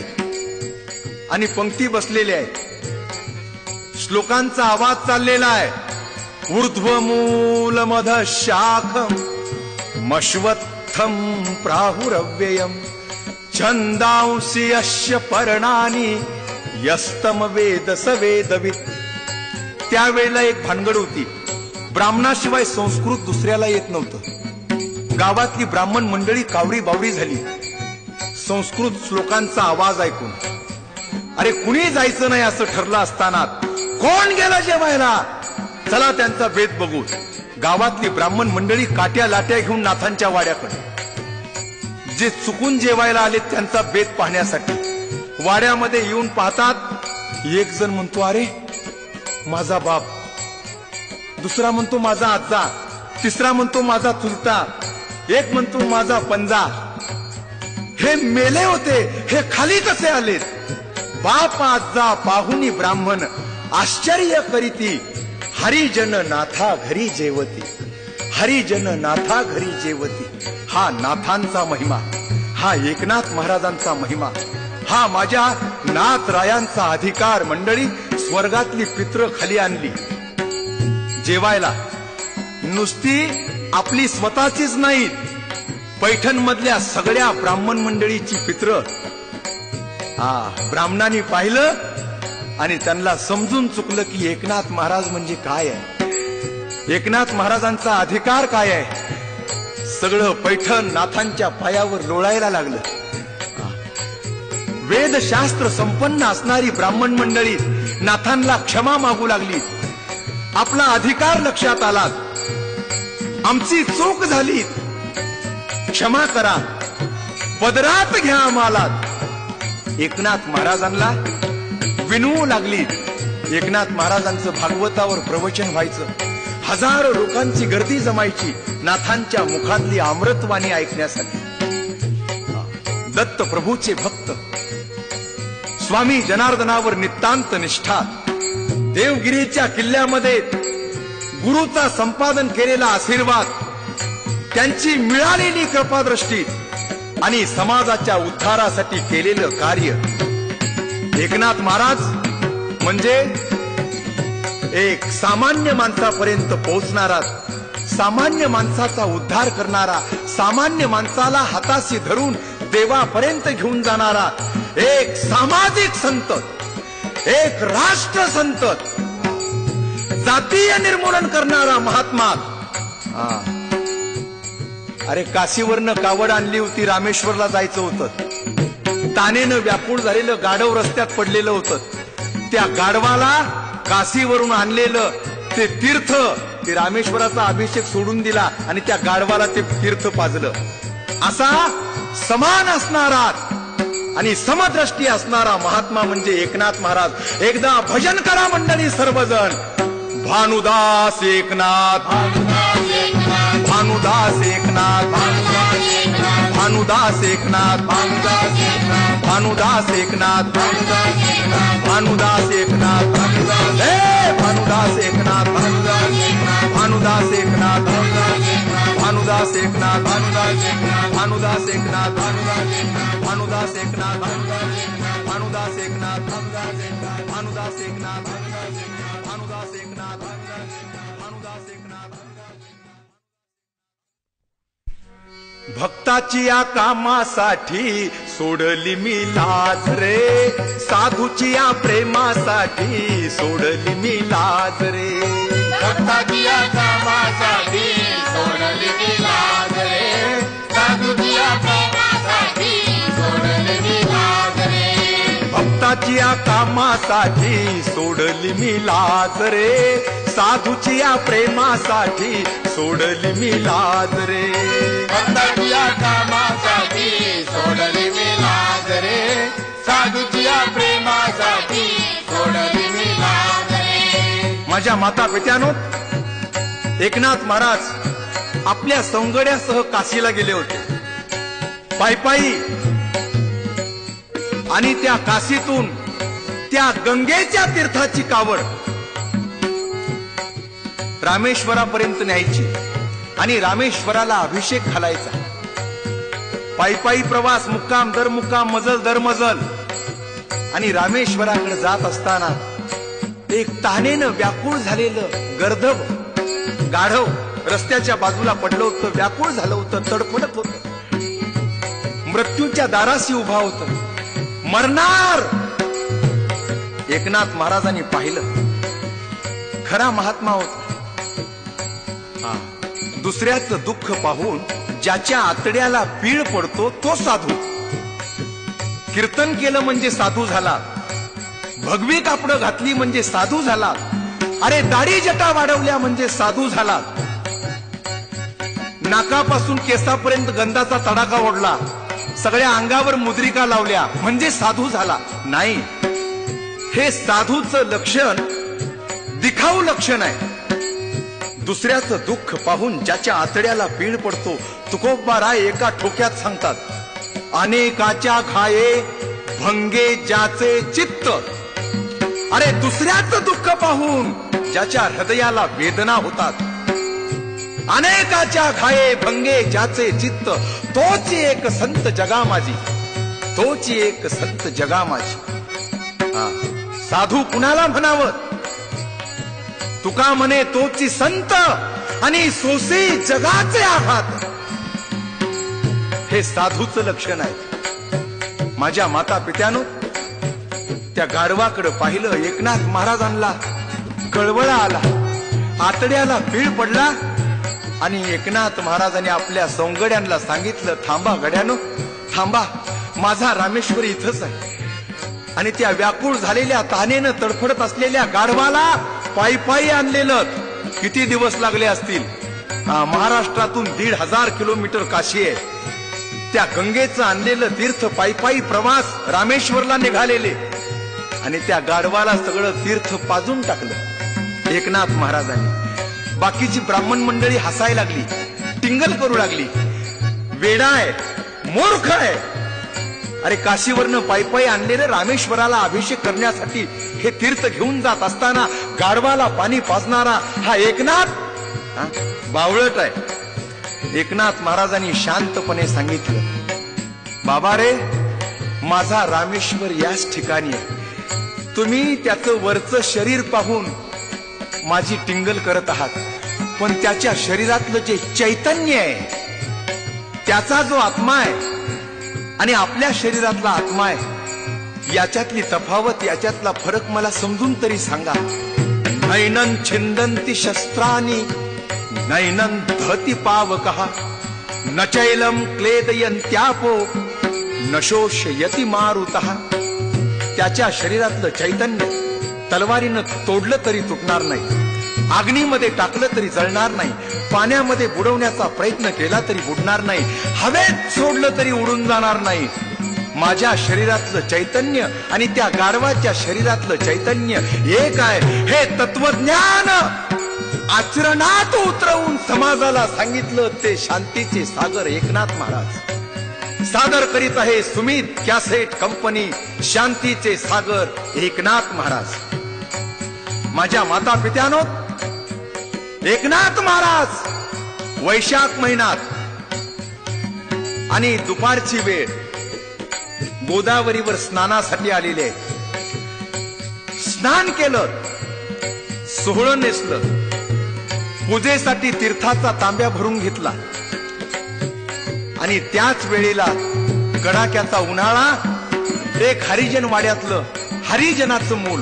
आणि पंक्ती बसलेल्या आहेत. श्लोकांचा आवाज चाललेला आहे. ऊर्ध्वमूल मध शाखम मश्वत्थम प्राहुरव्ययम छंदांसी यस्य पर्णानी यस्तम वेद स वेदवित. त्यावेळेला एक भानगड होती. ब्राह्मणाशिवाय संस्कृत दुसऱ्याला येत नव्हतं. गावातली ब्राह्मण मंडळी कावरी बावरी झाली संस्कृत श्लोकांचा आवाज ऐकून. अरे कुणी जायचं नाही असं ठरलं असताना कोण गेला जेवायला? चला त्यांचा भेद बघू. गावातली ब्राह्मण मंडळी काट्या लाट्या घेऊन नाथांच्या वाड्याकडे. जे चुकून जेवायला आले त्यांचा भेद पाहण्यासाठी वाड्यामध्ये येऊन पाहतात. एक जण म्हणतो अरे माझा बाप, दुसरा म्हणतो माझा आजा, तिसरा म्हणतो माझा चुलता, एक म्हणतो माझा पंजा. हे मेले होते, हे खाली कसे आलेत? बाप आजा पाहुनी ब्राह्मण आश्चर्य करीती. हरिजन नाथा घरी जेवती, हरिजन नाथा घरी जेवती. हा नाथांचा महिमा, हा एकनाथ महाराजांचा महिमा, हा माझ्या नाथरायांचा अधिकार. मंडळी स्वर्गातली पित्र खाली आणली जेवायला. नुसती आपली स्वतःचीच नाहीत, पैठण मधल्या सगळ्या ब्राह्मण मंडळीची पित्र. ब्राह्मणांनी पाहिलं आणि त्यांना समजून चुकलं की एकनाथ महाराज म्हणजे काय आहे, एकनाथ महाराजांचा अधिकार काय आहे. सगळं पैठण नाथांच्या पायावर लोळायला लागलं. वेदशास्त्र संपन्न असणारी ब्राह्मण मंडळी नाथांना क्षमा मागू लागली. आपला अधिकार लक्षात आला, आमची चूक झाली, क्षमा करा, पदरात घ्या आम्हाला. एकनाथ महाराजांना विनवू लागली. एकनाथ महाराजांचं भागवतावर प्रवचन व्हायचं. हजारो लोकांची गर्दी जमायची नाथांच्या मुखातली अमृतवाणी ऐकण्यासाठी. दत्त प्रभूचे भक्त, स्वामी जनार्दनावर नितांत निष्ठा, देवगिरीच्या किल्ल्यामध्ये गुरुचा संपादन केलेला आशीर्वाद, त्यांची मिळालेली कृपादृष्टी आणि समाजाच्या उद्धारासाठी केलेलं कार्य. एकनाथ महाराज म्हणजे एक सामान्य माणसापर्यंत पोहोचणारा, सामान्य माणसाचा उद्धार करणारा, सामान्य माणसाला हाताशी धरून देवापर्यंत घेऊन जाणारा एक सामाजिक संत, एक राष्ट्र संत, जातीय निर्मूलन करणारा महात्मा. अरे काशीवरनं कावड आणली होती, रामेश्वरला जायचं होतं, तानेनं व्यापूळ झालेलं गाढव रस्त्यात पडलेलं होतं. त्या गाढवाला काशीवरून आणलेलं ते तीर्थ, ते रामेश्वराचा अभिषेक सोडून दिला आणि त्या गाढवाला ते तीर्थ पाजलं. असा समान असणारा आणि समदृष्टी असणारा महात्मा म्हणजे एकनाथ महाराज. एकदा भजन करा मंडळी सर्वजण. भानुदास एकनाथ, भानुदास एकनाथ, भानुदास एकनाथ, भानुदास एकनाथ, भानुदास एकनाथ, हे भानुदास एकनाथ, भानुदास एकनाथ, भानुदास एकनाथ, भानुदास एकनाथ, भानुदास एकनाथ, भानुदास एकनाथ, भानुदास एकनाथ, भानुदास एकनाथ, भानुदास एकनाथ. भक्ताची या कामासाठी सोडली मी लाज रे, साधूची या प्रेमासाठी सोडली मी लाज रे. भक्ताची या कामासाठी सोडली मी लाज रे, साधूची या प्रेमासाठी सोडली मी लाज रे. भक्ताची या कामासाठी सोडली मी लाज रे, साधूची या प्रेमासाठी सोडली मी लाज रे. भक्ताची या कामासाठी सोडली मी लाज रे, साधूची या प्रेमासाठी सोडली मी लाज रे. माझ्या माता पित्यानो, एकनाथ महाराज आपल्या सौंगड्यासह काशीला गेले होते पायी, आणि त्या काशीतून त्या गंगेच्या तीर्थाची कावड रामेश्वरापर्यंत न्यायची आणि रामेश्वराला अभिषेक घालायचा. पायी प्रवास, मुक्काम दर मुक्काम, मजल दर मजल. आणि रामेश्वराकडे जात असताना एक तानेनं व्याकुळ झालेलं गर्दभ गाढव रस्त्याच्या बाजूला पडलं होतं, व्याकुळ झालं होतं, तडफडत होतं, मृत्यूच्या दाराशी उभा होतं, मरणार. एकनाथ महाराजांनी पाहिलं, खरा महात्मा होता. दुसऱ्याचं दुःख पाहून ज्याच्या आतड्याला पीळ पडतो तो साधू. कीर्तन केलं म्हणजे साधू झाला, भगवी कापडं घातली म्हणजे साधू झाला, अरे दाढी जटा वाढवल्या म्हणजे साधू झाला, नाकापासून केसापर्यंत गंधाचा तडाखा ओढला, सगळ्या अंगावर मुद्रिका लावल्या म्हणजे साधू झाला. नाही, हे साधूचं लक्षण दिखाऊ लक्षण आहे. दुसऱ्याचं दुःख पाहून ज्याच्या आतड्याला पीळ पडतो, तुकोबाराय एका ठोक्यात सांगतात, अनेकाच्या घाये भंगे ज्याचे चित्त. अरे दुसऱ्याचं दुःख पाहून ज्याच्या हृदयाला वेदना होतात, अनेकाच्या घाये भंगे ज्याचे चित्त, तोच एक संत जगा माझी, तोच एक संत जगा माझी. साधू कुणाला म्हणावं? तुका म्हणे तोची संत आणि सोसे जगाचे आघात. हे साधूचं लक्षण आहे. माझ्या माता पित्यानो, त्या गाढवाकडे पाहिलं, एकनाथ महाराजांना कळवळा आला, आतड्याला पीळ पडला आणि एकनाथ महाराजांनी आपल्या सौंगड्यांना सांगितलं, थांबा गड्यानो, थांबा, माझा रामेश्वर इथंच आहे. आणि त्या व्याकुळ झालेल्या तानेनं तडफडत असलेल्या गाढवाला पायी आणलेलं किती दिवस लागले असतील? महाराष्ट्रातून 1,500 किलोमीटर काशी आहे. त्या गंगेचं आणलेलं तीर्थ पायी प्रवास रामेश्वरला निघालेले आणि त्या गाढवाला सगळं तीर्थ पाजून टाकलं एकनाथ महाराजांनी. बाकीची ब्राह्मण मंडळी हसायला लागली, टिंगल करू लागली, वेडा आहे, मूर्ख आहे, अरे काशीवरनं पायी आणलेले रामेश्वराला अभिषेक करण्यासाठी हे तीर्थ घेऊन जात असताना गाढवाला पाणी पाजणारा हा एकनाथ बावळट आहे. एकनाथ महाराजांनी शांतपणे सांगितलं, बाबा रे, माझा रामेश्वर याच ठिकाणी आहे. तुम्ही त्याचं वरचं शरीर पाहून माझी टिंगल करत आहात, पण त्याच्या शरीरातलं जे चैतन्य आहे, त्याचा जो आत्मा आहे आणि आपल्या शरीरातला आत्मा आहे, याच्यातली तफावत, याच्यातला फरक मला समजून तरी सांगा. नैनन छिंदंती शस्त्रानी नैनन धती पावकः न चैलम क्लेदयन्त्यापो न शोषयति मारुतः. त्याच्या शरीरातलं चैतन्य तलवारीनं तोडलं तरी तुटणार नाही, अग्नीमध्ये टाकलं तरी जळणार नाही, पाण्यामध्ये बुडवण्याचा प्रयत्न केला तरी बुडणार नाही, हवेत सोडलं तरी उडून जाणार नाही. माझ्या शरीरातलं चैतन्य आणि त्या गाढवाच्या शरीरातलं चैतन्य एक आहे. हे तत्वज्ञान आचरणात उतरवून समाजाला सांगितलं ते शांतीचे सागर एकनाथ महाराज. सादर करीत आहे सुमित कॅसेट कंपनी, शांतीचे सागर एकनाथ महाराज. माझ्या माता पित्यानो, एकनाथ महाराज वैशाख महिन्यात आणि दुपारची वेळ गोदावरीवर स्नानासाठी आलेले आहेत. स्नान केलं, सोहळं नेसलं, पूजेसाठी तीर्थाचा तांब्या भरून घेतला आणि त्याच वेळेला कडाक्याचा उन्हाळा, एक हरिजन वाड्यातलं हरिजनाचं मूल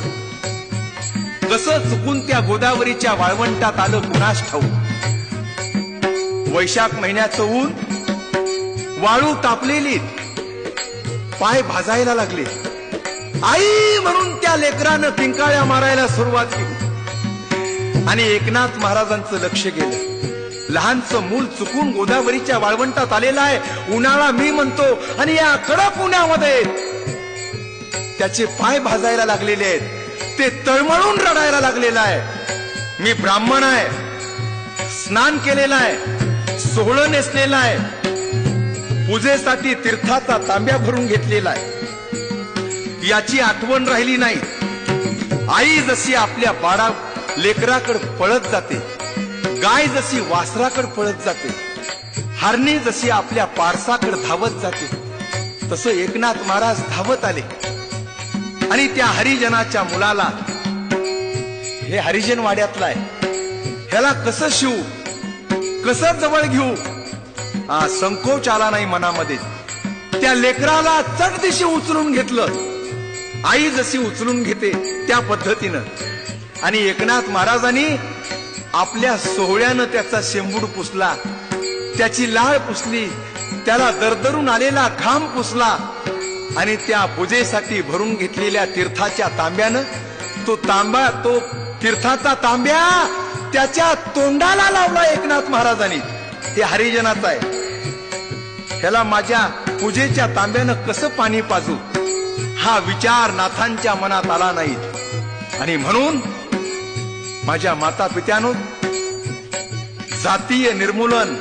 कसं चुकून त्या गोदावरीच्या वाळवंटात आलं कुणास ठाऊक. वैशाख महिन्याचं ऊन, वाळू तापलेली, पाय भाजायला लागले. आई म्हणून त्या लेकरानं किंकाळ्या मारायला सुरुवात केली आणि एकनाथ महाराजांचं लक्ष गेलं. लहानचं मूल चुकून गोदावरीच्या वाळवंटात आलेलं आहे, उन्हाळा मी म्हणतो, आणि या कडक उन्हामध्ये त्याचे पाय भाजायला लागलेले आहेत, ते तळमळून रडायला लागलेलं आहे. मी ब्राह्मण आहे, स्नान केलेलं आहे, सोहळं नेसलेलं आहे, पूजेसाठी तीर्थाचा तांब्या भरून घेतलेला आहे, याची आठवण राहिली नाही. आई जशी आपल्या बाळा लेकराकडे पळत जाते, गाय जशी वासराकडे पळत जाते, हरणी जशी आपल्या पारसाकडे धावत जाते, तसं एकनाथ महाराज धावत आले आणि त्या हरिजनाच्या मुलाला, हे हरिजन वाड्यातला आहे, ह्याला कसं शिवू, कसं जवळ घेऊ, संकोच आला नाही मनामध्ये. त्या लेकराला चट दिशी उचलून घेतलं, आई जशी उचलून घेते त्या पद्धतीनं, आणि एकनाथ महाराजांनी आपल्या सोहळ्यानं त्याचा शेंबूड पुसला, त्याची लाळ पुसली, त्याला दरदरून आलेला घाम पुसला आणि त्या पूजेसाठी भरून घेतलेल्या तीर्थाच्या तांब्यानं तो तीर्थाचा तांब्या त्याच्या तोंडाला लावला एकनाथ महाराजांनी. ते हरिजनाचा आहे, ह्याला माझ्या पूजेच्या तांब्यानं कसं पाणी पाजू, हा विचार नाथांच्या मनात आला नाही. आणि म्हणून माझ्या माता पित्यानो, जातीय निर्मूलन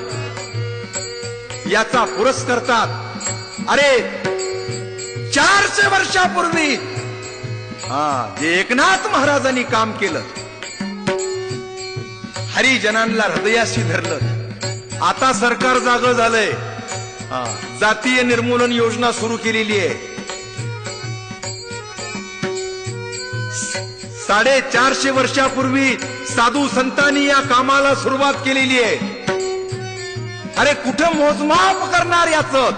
याचा पुरस्कर्तात अरे 400 वर्षापूर्वी जे एकनाथ महाराजांनी काम केलं, हरिजनांना हृदयाशी धरलं. आता सरकार जागं झालंय, जातीय निर्मूलन योजना सुरू केलेली आहे. 450 वर्षापूर्वी साधू संतांनी या कामाला सुरुवात केलेली आहे. अरे कुठं मोजमाप करणार याचं?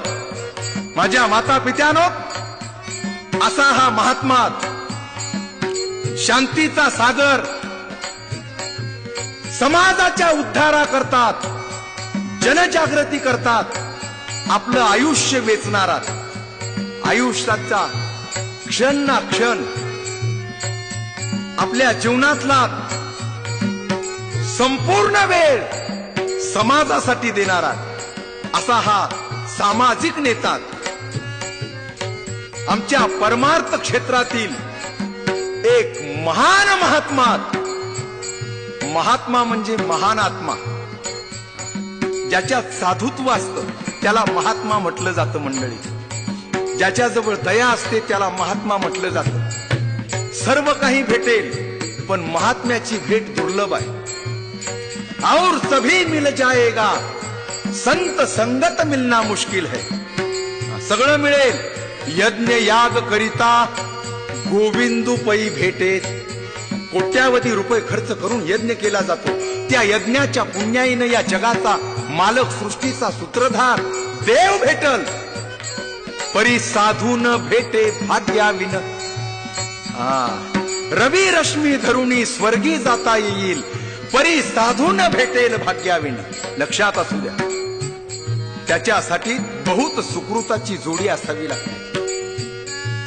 माझ्या माता पित्यानो, असा हा महात्मा, शांतीचा सागर, समाजाच्या उद्धारा करतात, जनजागृती करतात, आपलं आयुष्य वेचणारा, आयुष्याचा क्षण ना क्षण आपल्या जीवनातला संपूर्ण वेळ समाजासाठी देणारा असा हा सामाजिक नेता, आमच्या परमार्थ क्षेत्रातील एक महान महात्मा म्हणजे महान आत्मा. ज्याच्यात साधुत्व असतं त्याला महात्मा म्हटलं जातं. मंडळी, ज्याच्याजवळ दया असते त्याला महात्मा म्हटलं जातं. सर्व काही भेटेल पण महात्म्याची भेट दुर्लभ आहे. और सभी मिल जाएगा, संत संगत मिलना मुश्किल है. सगळं मिळेल, यज्ञ याग करिता गोविंदू पै भेटे. कोट्यावधी रुपये खर्च करून यज्ञ केला जातो. त्या यज्ञाच्या पुण्याईनं या जगाचा मालक, सृष्टीचा सूत्रधार देव भेटल. परी साधू न भेटे भाग्याविन. रवी रश्मी धरुणी स्वर्गी जाता येईल, परी साधू न भेटेल भाग्याविन. लक्षात असू द्या, त्याच्यासाठी बहुत सुकृताची जोडी असावी लागते.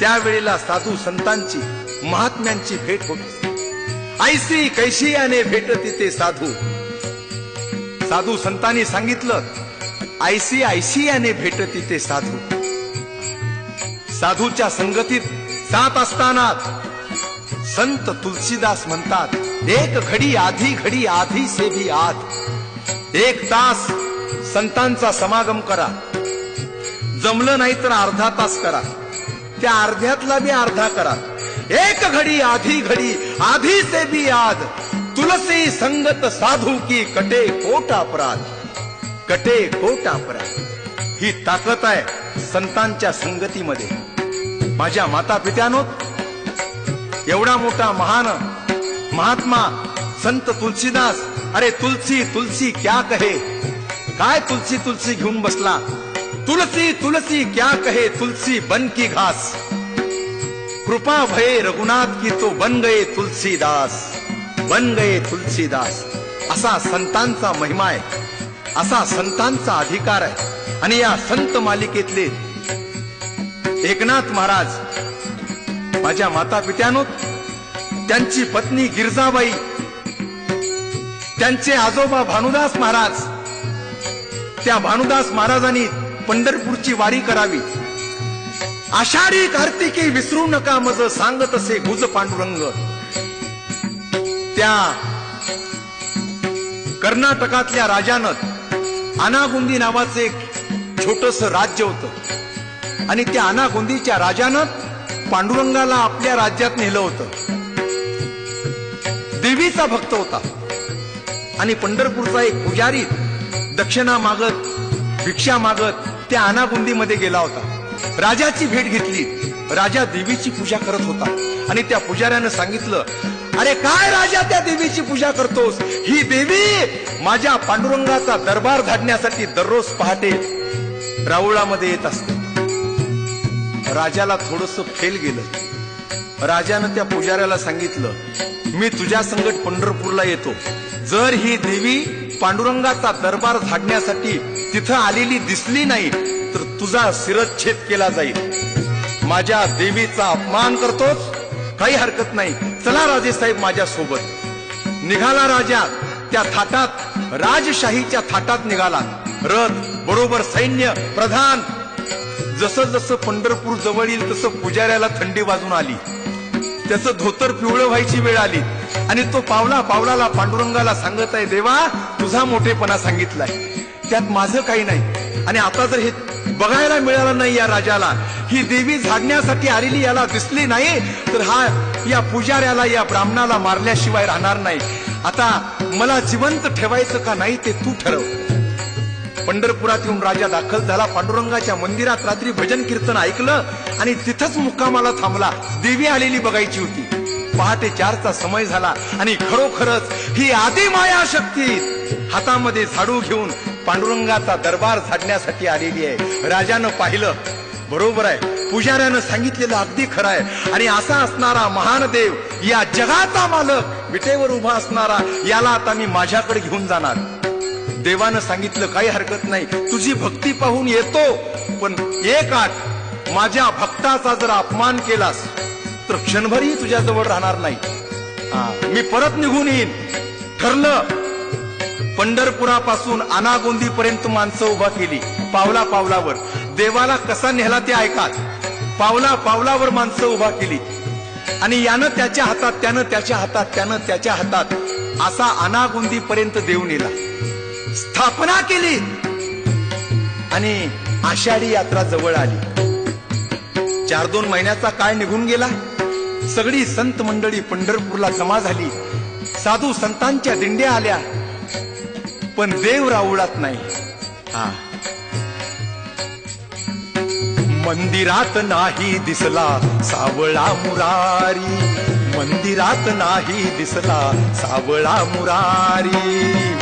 त्यावेळेला साधू संतांची, महात्म्यांची भेट होते. ऐसी कैशी याने भेटती ते साधू. साधू संतांनी सांगितलं, ऐसी ऐशी याने भेटती ते साधू. साधूच्या संगतीत जात असताना संत तुलसीदास म्हणतात, एक घडी आधी से भी आध. एक तास संतांचा समागम करा, जमलं नाही तर अर्धा तास करा, त्या अर्ध्यातला बी अर्धा करा. एक घडी आधी से भी आध. तुलसी संगत साधू की कटे कोट अपराध. कटे कोट अपराध. ही ताकद आहे संतांच्या संगतीमध्ये. माझ्या माता पित्यानो, एवढा मोठा महान महात्मा संत तुलसीदास, अरे तुलसी तुलसी क्या कहे. काय तुलसी तुलसी घेऊन बसला. तुलसी तुलसी क्या कहे, तुलसी बन की घास. कृपा भये रघुनाथ की तो बन गए तुलसीदास. बन गए तुलसीदास. असा संतांचा महिमा आहे, असा संतांचा अधिकार आहे. आणि या संत मालिकेतले एकनाथ महाराज, माझ्या माता पित्यानो, त्यांची पत्नी गिरजाबाई, त्यांचे आजोबा भानुदास महाराज. त्या भानुदास महाराजांनी पंढरपूरची वारी करावी. आषाढी कार्तिकी विसरू नका मज, सांगत असे गुज पांडुरंग. त्या कर्नाटकातल्या राजानं अनागोंदी नावाचं एक छोटस राज्य होतं. आणि त्या अनागोंदीच्या राजानं पांडुरंगाला आपल्या राज्यात नेलं होतं. देवीचा भक्त होता. आणि पंढरपूरचा एक पुजारी दक्षिणा मागत, भिक्षा मागत त्या अनागोंदीमध्ये गेला होता. राजाची भेट घेतली. राजा देवीची पूजा करत होता. आणि त्या पुजाऱ्यानं सांगितलं, अरे काय राजा त्या देवीची पूजा करतोस. ही देवी माझ्या पांडुरंगाचा दरबार धाडण्यासाठी दररोज पहाटे राऊळामध्ये येत असते. राजाला थोडस फेल गेलं. राजानं त्या पुजाऱ्याला सांगितलं, मी तुझ्या संगत पंढरपूरला येतो. जर ही देवी पांडुरंगाचा दरबार झाडण्यासाठी तिथं आलेली दिसली नाही तर तुझा शिरच्छेद केला जाईल. माझ्या देवीचा अपमान करतोस, काही हरकत नाही, चला राजेसाहेब माझ्या सोबत. निघाला राजा. त्या थाटात, राजशाहीच्या थाटात निघाला. रथ बरोबर सैन्य प्रधान. जसं जसं पंढरपूर जवळ येईल तसं पुजाऱ्याला थंडी वाजून आली. त्याचं धोतर पिवळं व्हायची वेळ आली. आणि तो पावला पावलाला पांडुरंगाला सांगत आहे, देवा तुझा मोठेपणा सांगितलाय, त्यात माझं काही नाही. आणि आता जर हे बघायला मिळालं नाही या राजाला, ही देवी झाडण्यासाठी आलेली याला दिसली नाही तर हा या पुजाऱ्याला, या ब्राह्मणाला मारल्याशिवाय राहणार नाही. आता मला जिवंत ठेवायचं का नाही ते तू ठरव. पंढरपुरात येऊन राजा दाखल झाला. पांडुरंगाच्या मंदिरात रात्री भजन कीर्तन ऐकलं आणि तिथंच मुक्कामाला थांबला. देवी आलेली बघायची होती. पहाटे 4चा समय झाला आणि खरोखरच ही आदिमाया शक्ती हातामध्ये झाडू घेऊन पांडुरंगाचा दरबार झाडण्यासाठी आलेली आहे. राजानं पाहिलं, बरोबर आहे, पुजाऱ्यानं सांगितलेलं अगदी खरं आहे. आणि असा असणारा महान देव, या जगाचा मालक, विटेवर उभा असणारा, याला आता मी माझ्याकडे घेऊन जाणार. देवानं सांगितलं, काही हरकत नाही, तुझी भक्ती पाहून येतो, पण एक आठ, माझ्या भक्ताचा जर अपमान केलास तर क्षणभरही तुझ्याजवळ राहणार नाही. मी परत निघून येईन. ठरलं. पंढरपुरापासून अनागोंदी पर्यंत माणसं उभा केली. पावला पावलावर देवाला कसा नेला ते ऐका. पावला पावलावर माणसं उभा केली. आणि यानं त्याच्या हातात, त्यानं त्याच्या हातात, त्यानं त्याच्या हातात, असा अनागोंदी पर्यंत देव नेला. स्थापना केली आणि आषाढी यात्रा जवळ आली. 4-2 महिन्याचा काळ निघून गेला. सगळी संत मंडळी पंढरपूरला जमा झाली. साधू संतांच्या दिंड्या आल्या, पण देव राऊळात नाही. हा, मंदिरात नाही दिसला सावळा मुरारी, मंदिरात नाही दिसला सावळा मुरारी,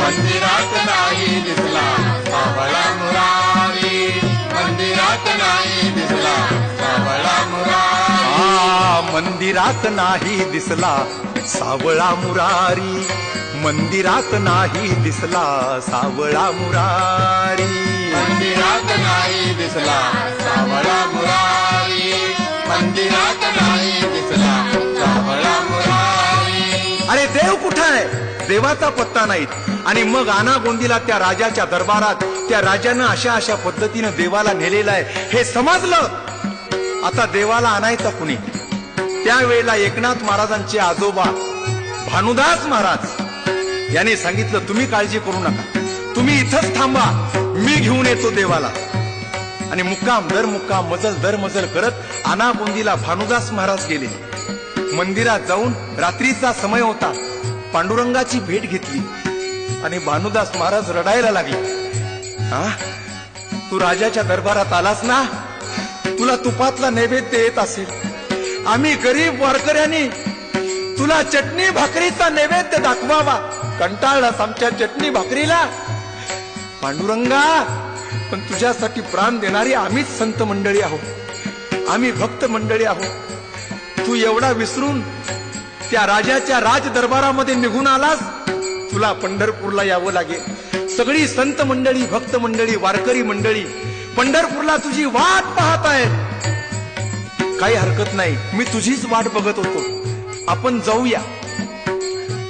मंदिरात नाही दिसला सावळा मुरारी, मंदिरात नाही दिसला सावळा मुरारी. मंदिरात नाही दिसला सावळा मुरारी, मंदिरात नाही दिसला सावळा मुरारी, मंदिरात नाही दिसला सावळा मुरारी, मंदिरात नाही दिसला सावळा मुरारी. अरे देव कुठं आहे? देवाचा पत्ता नाही. आणि मग आना गोंदीला त्या राजाच्या दरबारात त्या राजानं अशा अशा पद्धतीनं देवाला नेलेलं आहे हे समजलं. आता देवाला आणायचा कुणी? त्यावेळेला एकनाथ महाराजांचे आजोबा भानुदास महाराज यांनी सांगितलं, तुम्ही काळजी करू नका, तुम्ही इथंच थांबा, मी घेऊन येतो देवाला. आणि मुक्काम दर मुक्काम, मजल दर मजल करत आनागोंदीला भानुदास महाराज गेले. मंदिरात जाऊन रात्रीचा समय होता, पांडुरंगाची भेट घेतली आणि भानुदास महाराज रडायला लागले. हा, तू राजाच्या दरबारात आलास ना, तुला तुपातला नैवेद्य येत असेल, आम्ही गरीब वारकऱ्यांनी तुला चटणी भाकरीचा नैवेद्य दाखवावा, कंटाळलास आमच्या चटणी भाकरीला. पांडुरंगा, पण तुझ्यासाठी प्राण देणारी आम्हीच संत मंडळी आहोत, आम्ही भक्त मंडळी आहोत. तू एवढा विसरून त्या राजाच्या राज दरबारामध्ये निघून आलास, तुला पंढरपूरला यावं लागेल. सगळी संत मंडळी, भक्त मंडळी, वारकरी मंडळी पंढरपूरला तुझी वाट पाहत आहेत. काही हरकत नाही, मी तुझीच वाट बघत होतो, आपण जाऊया.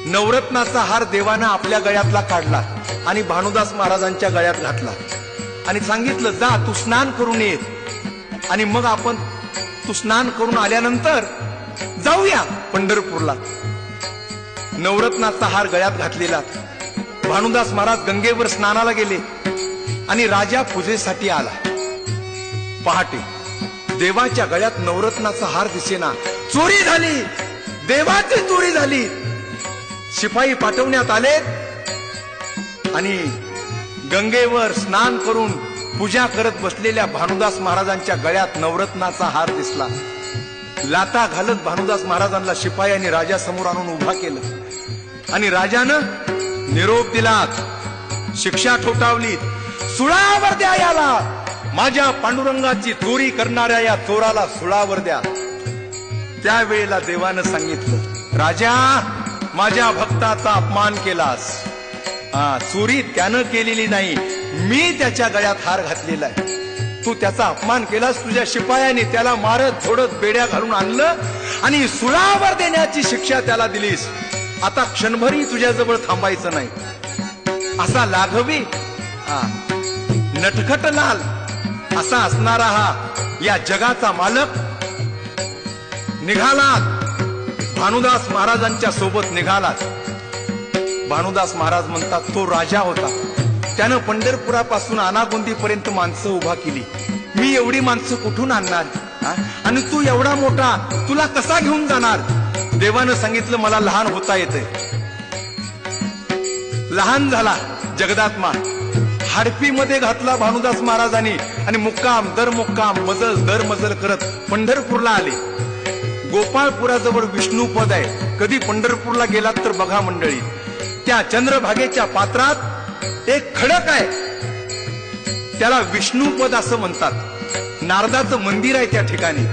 नवरत्नाचा हार देवानं आपल्या गळ्यातला काढला आणि भानुदास महाराजांच्या गळ्यात घातला आणि सांगितलं, जा तू स्नान करून ये. आणि मग आपण तू स्नान करून आल्यानंतर जाऊया पंढरपूरला. नवरत्नाचा हार गळ्यात घातलेला भानुदास महाराज गंगेवर स्नानाला गेले आणि राजा पूजेसाठी आला. पहाटे देवाच्या गळ्यात नवरत्नाचा हार दिसेना, चोरी झाली, देवाची चोरी झाली. शिपाई पाठवण्यात आले आणि गंगेवर स्नान करून पूजा करत बसलेल्या भानुदास महाराजांच्या गळ्यात नवरत्नाचा हार दिसला. लाता घालत भानुदास महाराजांना शिपायांनी राजासमोर आणून उभा केलं आणि राजानं निरोप दिला, शिक्षा ठोठावली, सुळावर द्या याला, माझ्या पांडुरंगाची चोरी करणाऱ्या या चोराला सुळावर द्या. त्यावेळेला देवानं सांगितलं, राजा, माझ्या भक्ताचा अपमान केलास. चोरी त्यानं केलेली नाही, मी त्याच्या गळ्यात हार घातलेला आहे. तू त्याचा अपमान केलास, तुझ्या शिपायाने त्याला मारत झोडत बेड्या घालून आणलं आणि सुळावर देण्याची शिक्षा त्याला दिलीस. आता क्षणभरही तुझ्याजवळ थांबायचं नाही. असा लाघवी, नटखट लाल असा असणारा हा या जगाचा मालक निघाला, भानुदास महाराजांच्या सोबत निघाला. भानुदास महाराज म्हणतात, तो राजा होता, त्यानं पंढरपुरापासून आनागोंदी पर्यंत माणसं उभा केली. मी एवढी माणसं कुठून आणणार? आणि तू एवढा मोठा, तुला कसा घेऊन जाणार? देवानं सांगितलं, मला लहान होता येतंय. लहान झाला जगदात्मा, हाडपीमध्ये घातला भानुदास महाराजांनी आणि मुक्काम दर मुक्काम, मजल दर मजल करत पंढरपूरला आले. गोपाळपुराजवळ विष्णूपद आहे, कधी पंढरपूरला गेलात तर बघा मंडळी. त्या चंद्रभागेच्या पात्रात एक खडक आहे, त्याला विष्णूपद असं म्हणतात. नारदाचं मंदिर आहे त्या ठिकाणी.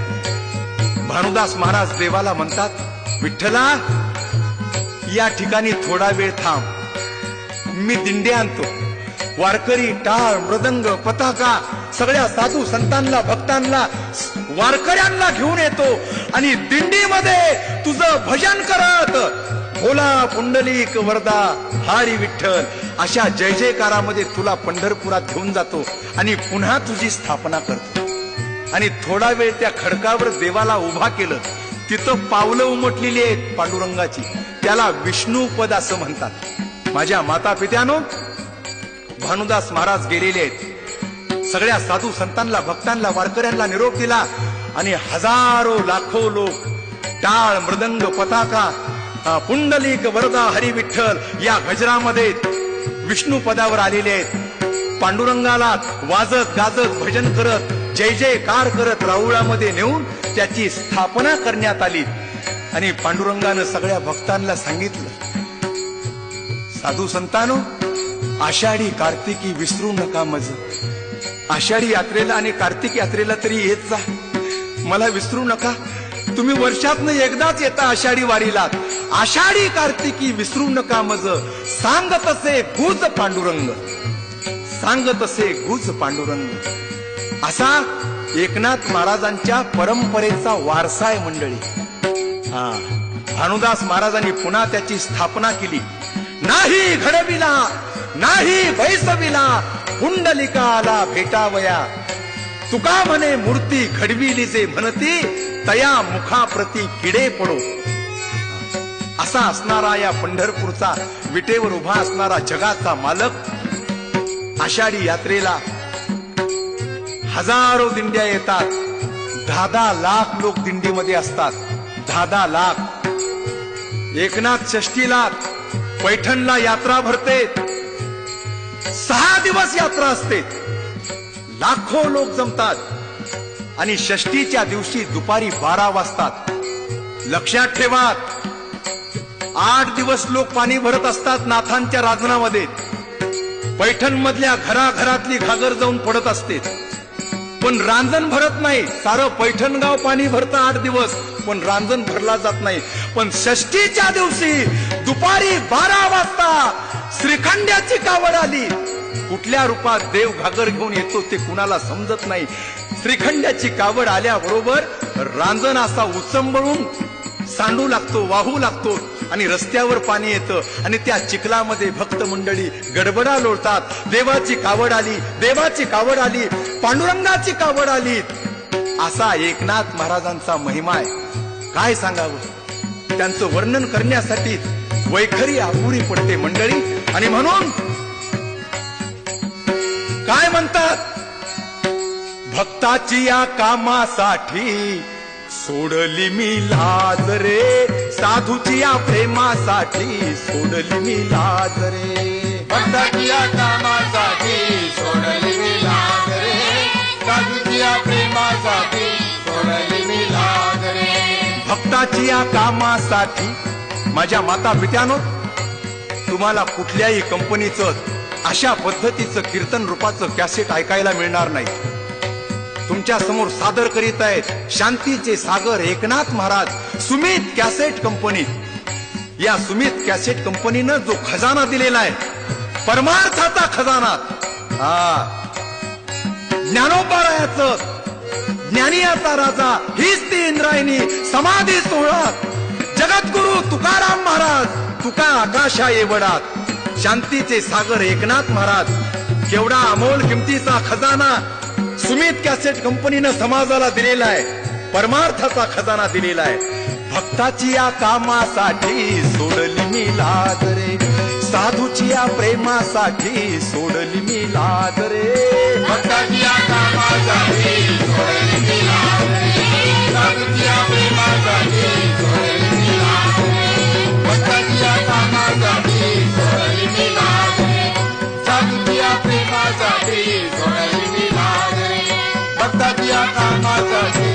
भानुदास महाराज देवाला म्हणतात, विठ्ठला, या ठिकाणी थोडा वेळ थांब, मी दिंड्या आणतो. वारकरी, टाळ, मृदंग, पताका सगळ्या साधू संतांना, भक्तांना, वारकऱ्यांना घेऊन येतो आणि दिंडीमध्ये तुझं भजन करत भोला पुंडलिक वरदा हरी विठ्ठल अशा जय जयकारामध्ये तुला पंढरपुरात घेऊन जातो आणि पुन्हा तुझी स्थापना करतो. आणि थोडा वेळ त्या खडकावर देवाला उभा केलं, तिथं पावलं उमटलेली आहेत पांडुरंगाची, त्याला विष्णूपद असं म्हणतात. माझ्या माता पित्यानो, भानुदास महाराज गेलेले आहेत. सगळ्या साधू संतांना, भक्तांना, वारकऱ्यांना निरोप दिला आणि हजारो लाखो लोक टाळ मृदंग पताका पुंडलिक वरदा हरी विठ्ठल या गजरामध्ये विष्णू पदावर आलेले आहेत. पांडुरंगाला वाजत गाजत भजन करत जय जयकार करत राहुळामध्ये नेऊन त्याची स्थापना करण्यात आली. आणि पांडुरंगानं सगळ्या भक्तांना सांगितलं, साधू संतांनो, आषाढी कार्तिकी विसरू नका मज. आषाढी यात्रेला आणि कार्तिक यात्रेला तरी येत जा, मला विसरू नका. तुम्ही वर्षातनं एकदाच येता आषाढी वारीला. आषाढी कार्तिकी विसरू नका मज. सांगत असे गुज पांडुरंग, सांगत असे गुज पांडुरंग. असा एकनाथ महाराजांच्या परंपरेचा वारसा आहे मंडळी. भानुदास महाराजांनी पुन्हा त्याची स्थापना केली. नाही घडविला नाही वैसविला, पुंडलिकाला भेटावया. तुका म्हणे मूर्ती घडविली जे म्हणती, तया मुखाप्रती किडे पडो. असा असणारा या पंढरपूरचा विटेवर उभा असणारा जगाचा मालक आषाढी यात्रेला हजारो दिंड्या येतात. 10-10 लाख लोक दिंडीमध्ये असतात. 10-10 लाख. एकनाथ षष्ठीला पैठणला यात्रा भरते. 6 दिवस यात्रा असते. लाखो लोक जमतात. आणि षष्ठीच्या दिवशी दुपारी 12 वाजतात. लक्षात ठेवा, 8 दिवस लोक पाणी भरत असतात नाथांच्या रांजणामध्ये. पैठण मधल्या घराघरातली घागर जाऊन पडत असते, पण रांजण भरत नाही. सारं पैठण गाव पाणी भरतं 8 दिवस, पण रांजण भरला जात नाही. पण षष्ठीच्या दिवशी दुपारी 12 वाजता श्रीखंड्याची कावड आली. कुठल्या रूपात देव घागर घेऊन येतो ते कुणाला समजत नाही. श्रीखंड्याची कावड आल्याबरोबर रांजण असा उचंबळून सांडू लागतो, वाहू लागतो आणि रस्त्यावर पाणी येतं. आणि त्या चिखलामध्ये भक्त मंडळी गडबडा लोळतात. देवाची कावड आली, देवाची कावड आली, पांडुरंगाची कावड आली. असा एकनाथ महाराजांचा महिमा आहे. काय सांगावं, त्यांचं वर्णन करण्यासाठी वैखरी अपुरी पडते मंडळी. आणि म्हणून काय म्हणतात, भक्ताची या कामासाठी सोडली मी लाज रे, साधूची या प्रेमासाठी सोडली मी लाज रे. भक्ताची या कामासाठी सोडली मी लाज रे, साधूची या प्रेमासाठी सोडली मी लाज रे. भक्ताची या कामासाठी. माझ्या माता पित्यानो, तुम्हाला कुठल्याही कंपनीचं अशा पद्धतीचं कीर्तन रूपाचं कॅसेट ऐकायला मिळणार नाही. तुमच्या समोर सादर करीत आहेत शांतीचे सागर एकनाथ महाराज, सुमित कॅसेट कंपनी. या सुमित कॅसेट कंपनीनं जो खजाना दिलेला आहे, परमार्थाचा खजाना, ज्ञानोपारायाचं, ज्ञानियाचा राजा, हीच ती इंद्रायणी समाधी सोहळा. जगद्गुरु तुकाराम महाराज, तुका आकाशा येवडात. शांतीचे सागर एकनाथ महाराज, केवढा अमोल किमतीचा खजाना सुमित कॅसेट कंपनीनं समाजाला दिलेला आहे. परमार्थाचा खजाना दिलेला आहे. भक्ताची या कामासाठी सोडली मी लाज रे, साधूची या प्रेमासाठी सोडली मी लाज रे. भक्ताची या कामासाठी सोडली मी लाज रे, साधूची या प्रेमासाठी सोडली मी लाज रे. भक्ताची या कामासाठी सोडली मी लाज रे, साधूची या प्रेमासाठी सोडली मी लाज रे. भक्ताची या कामासाठी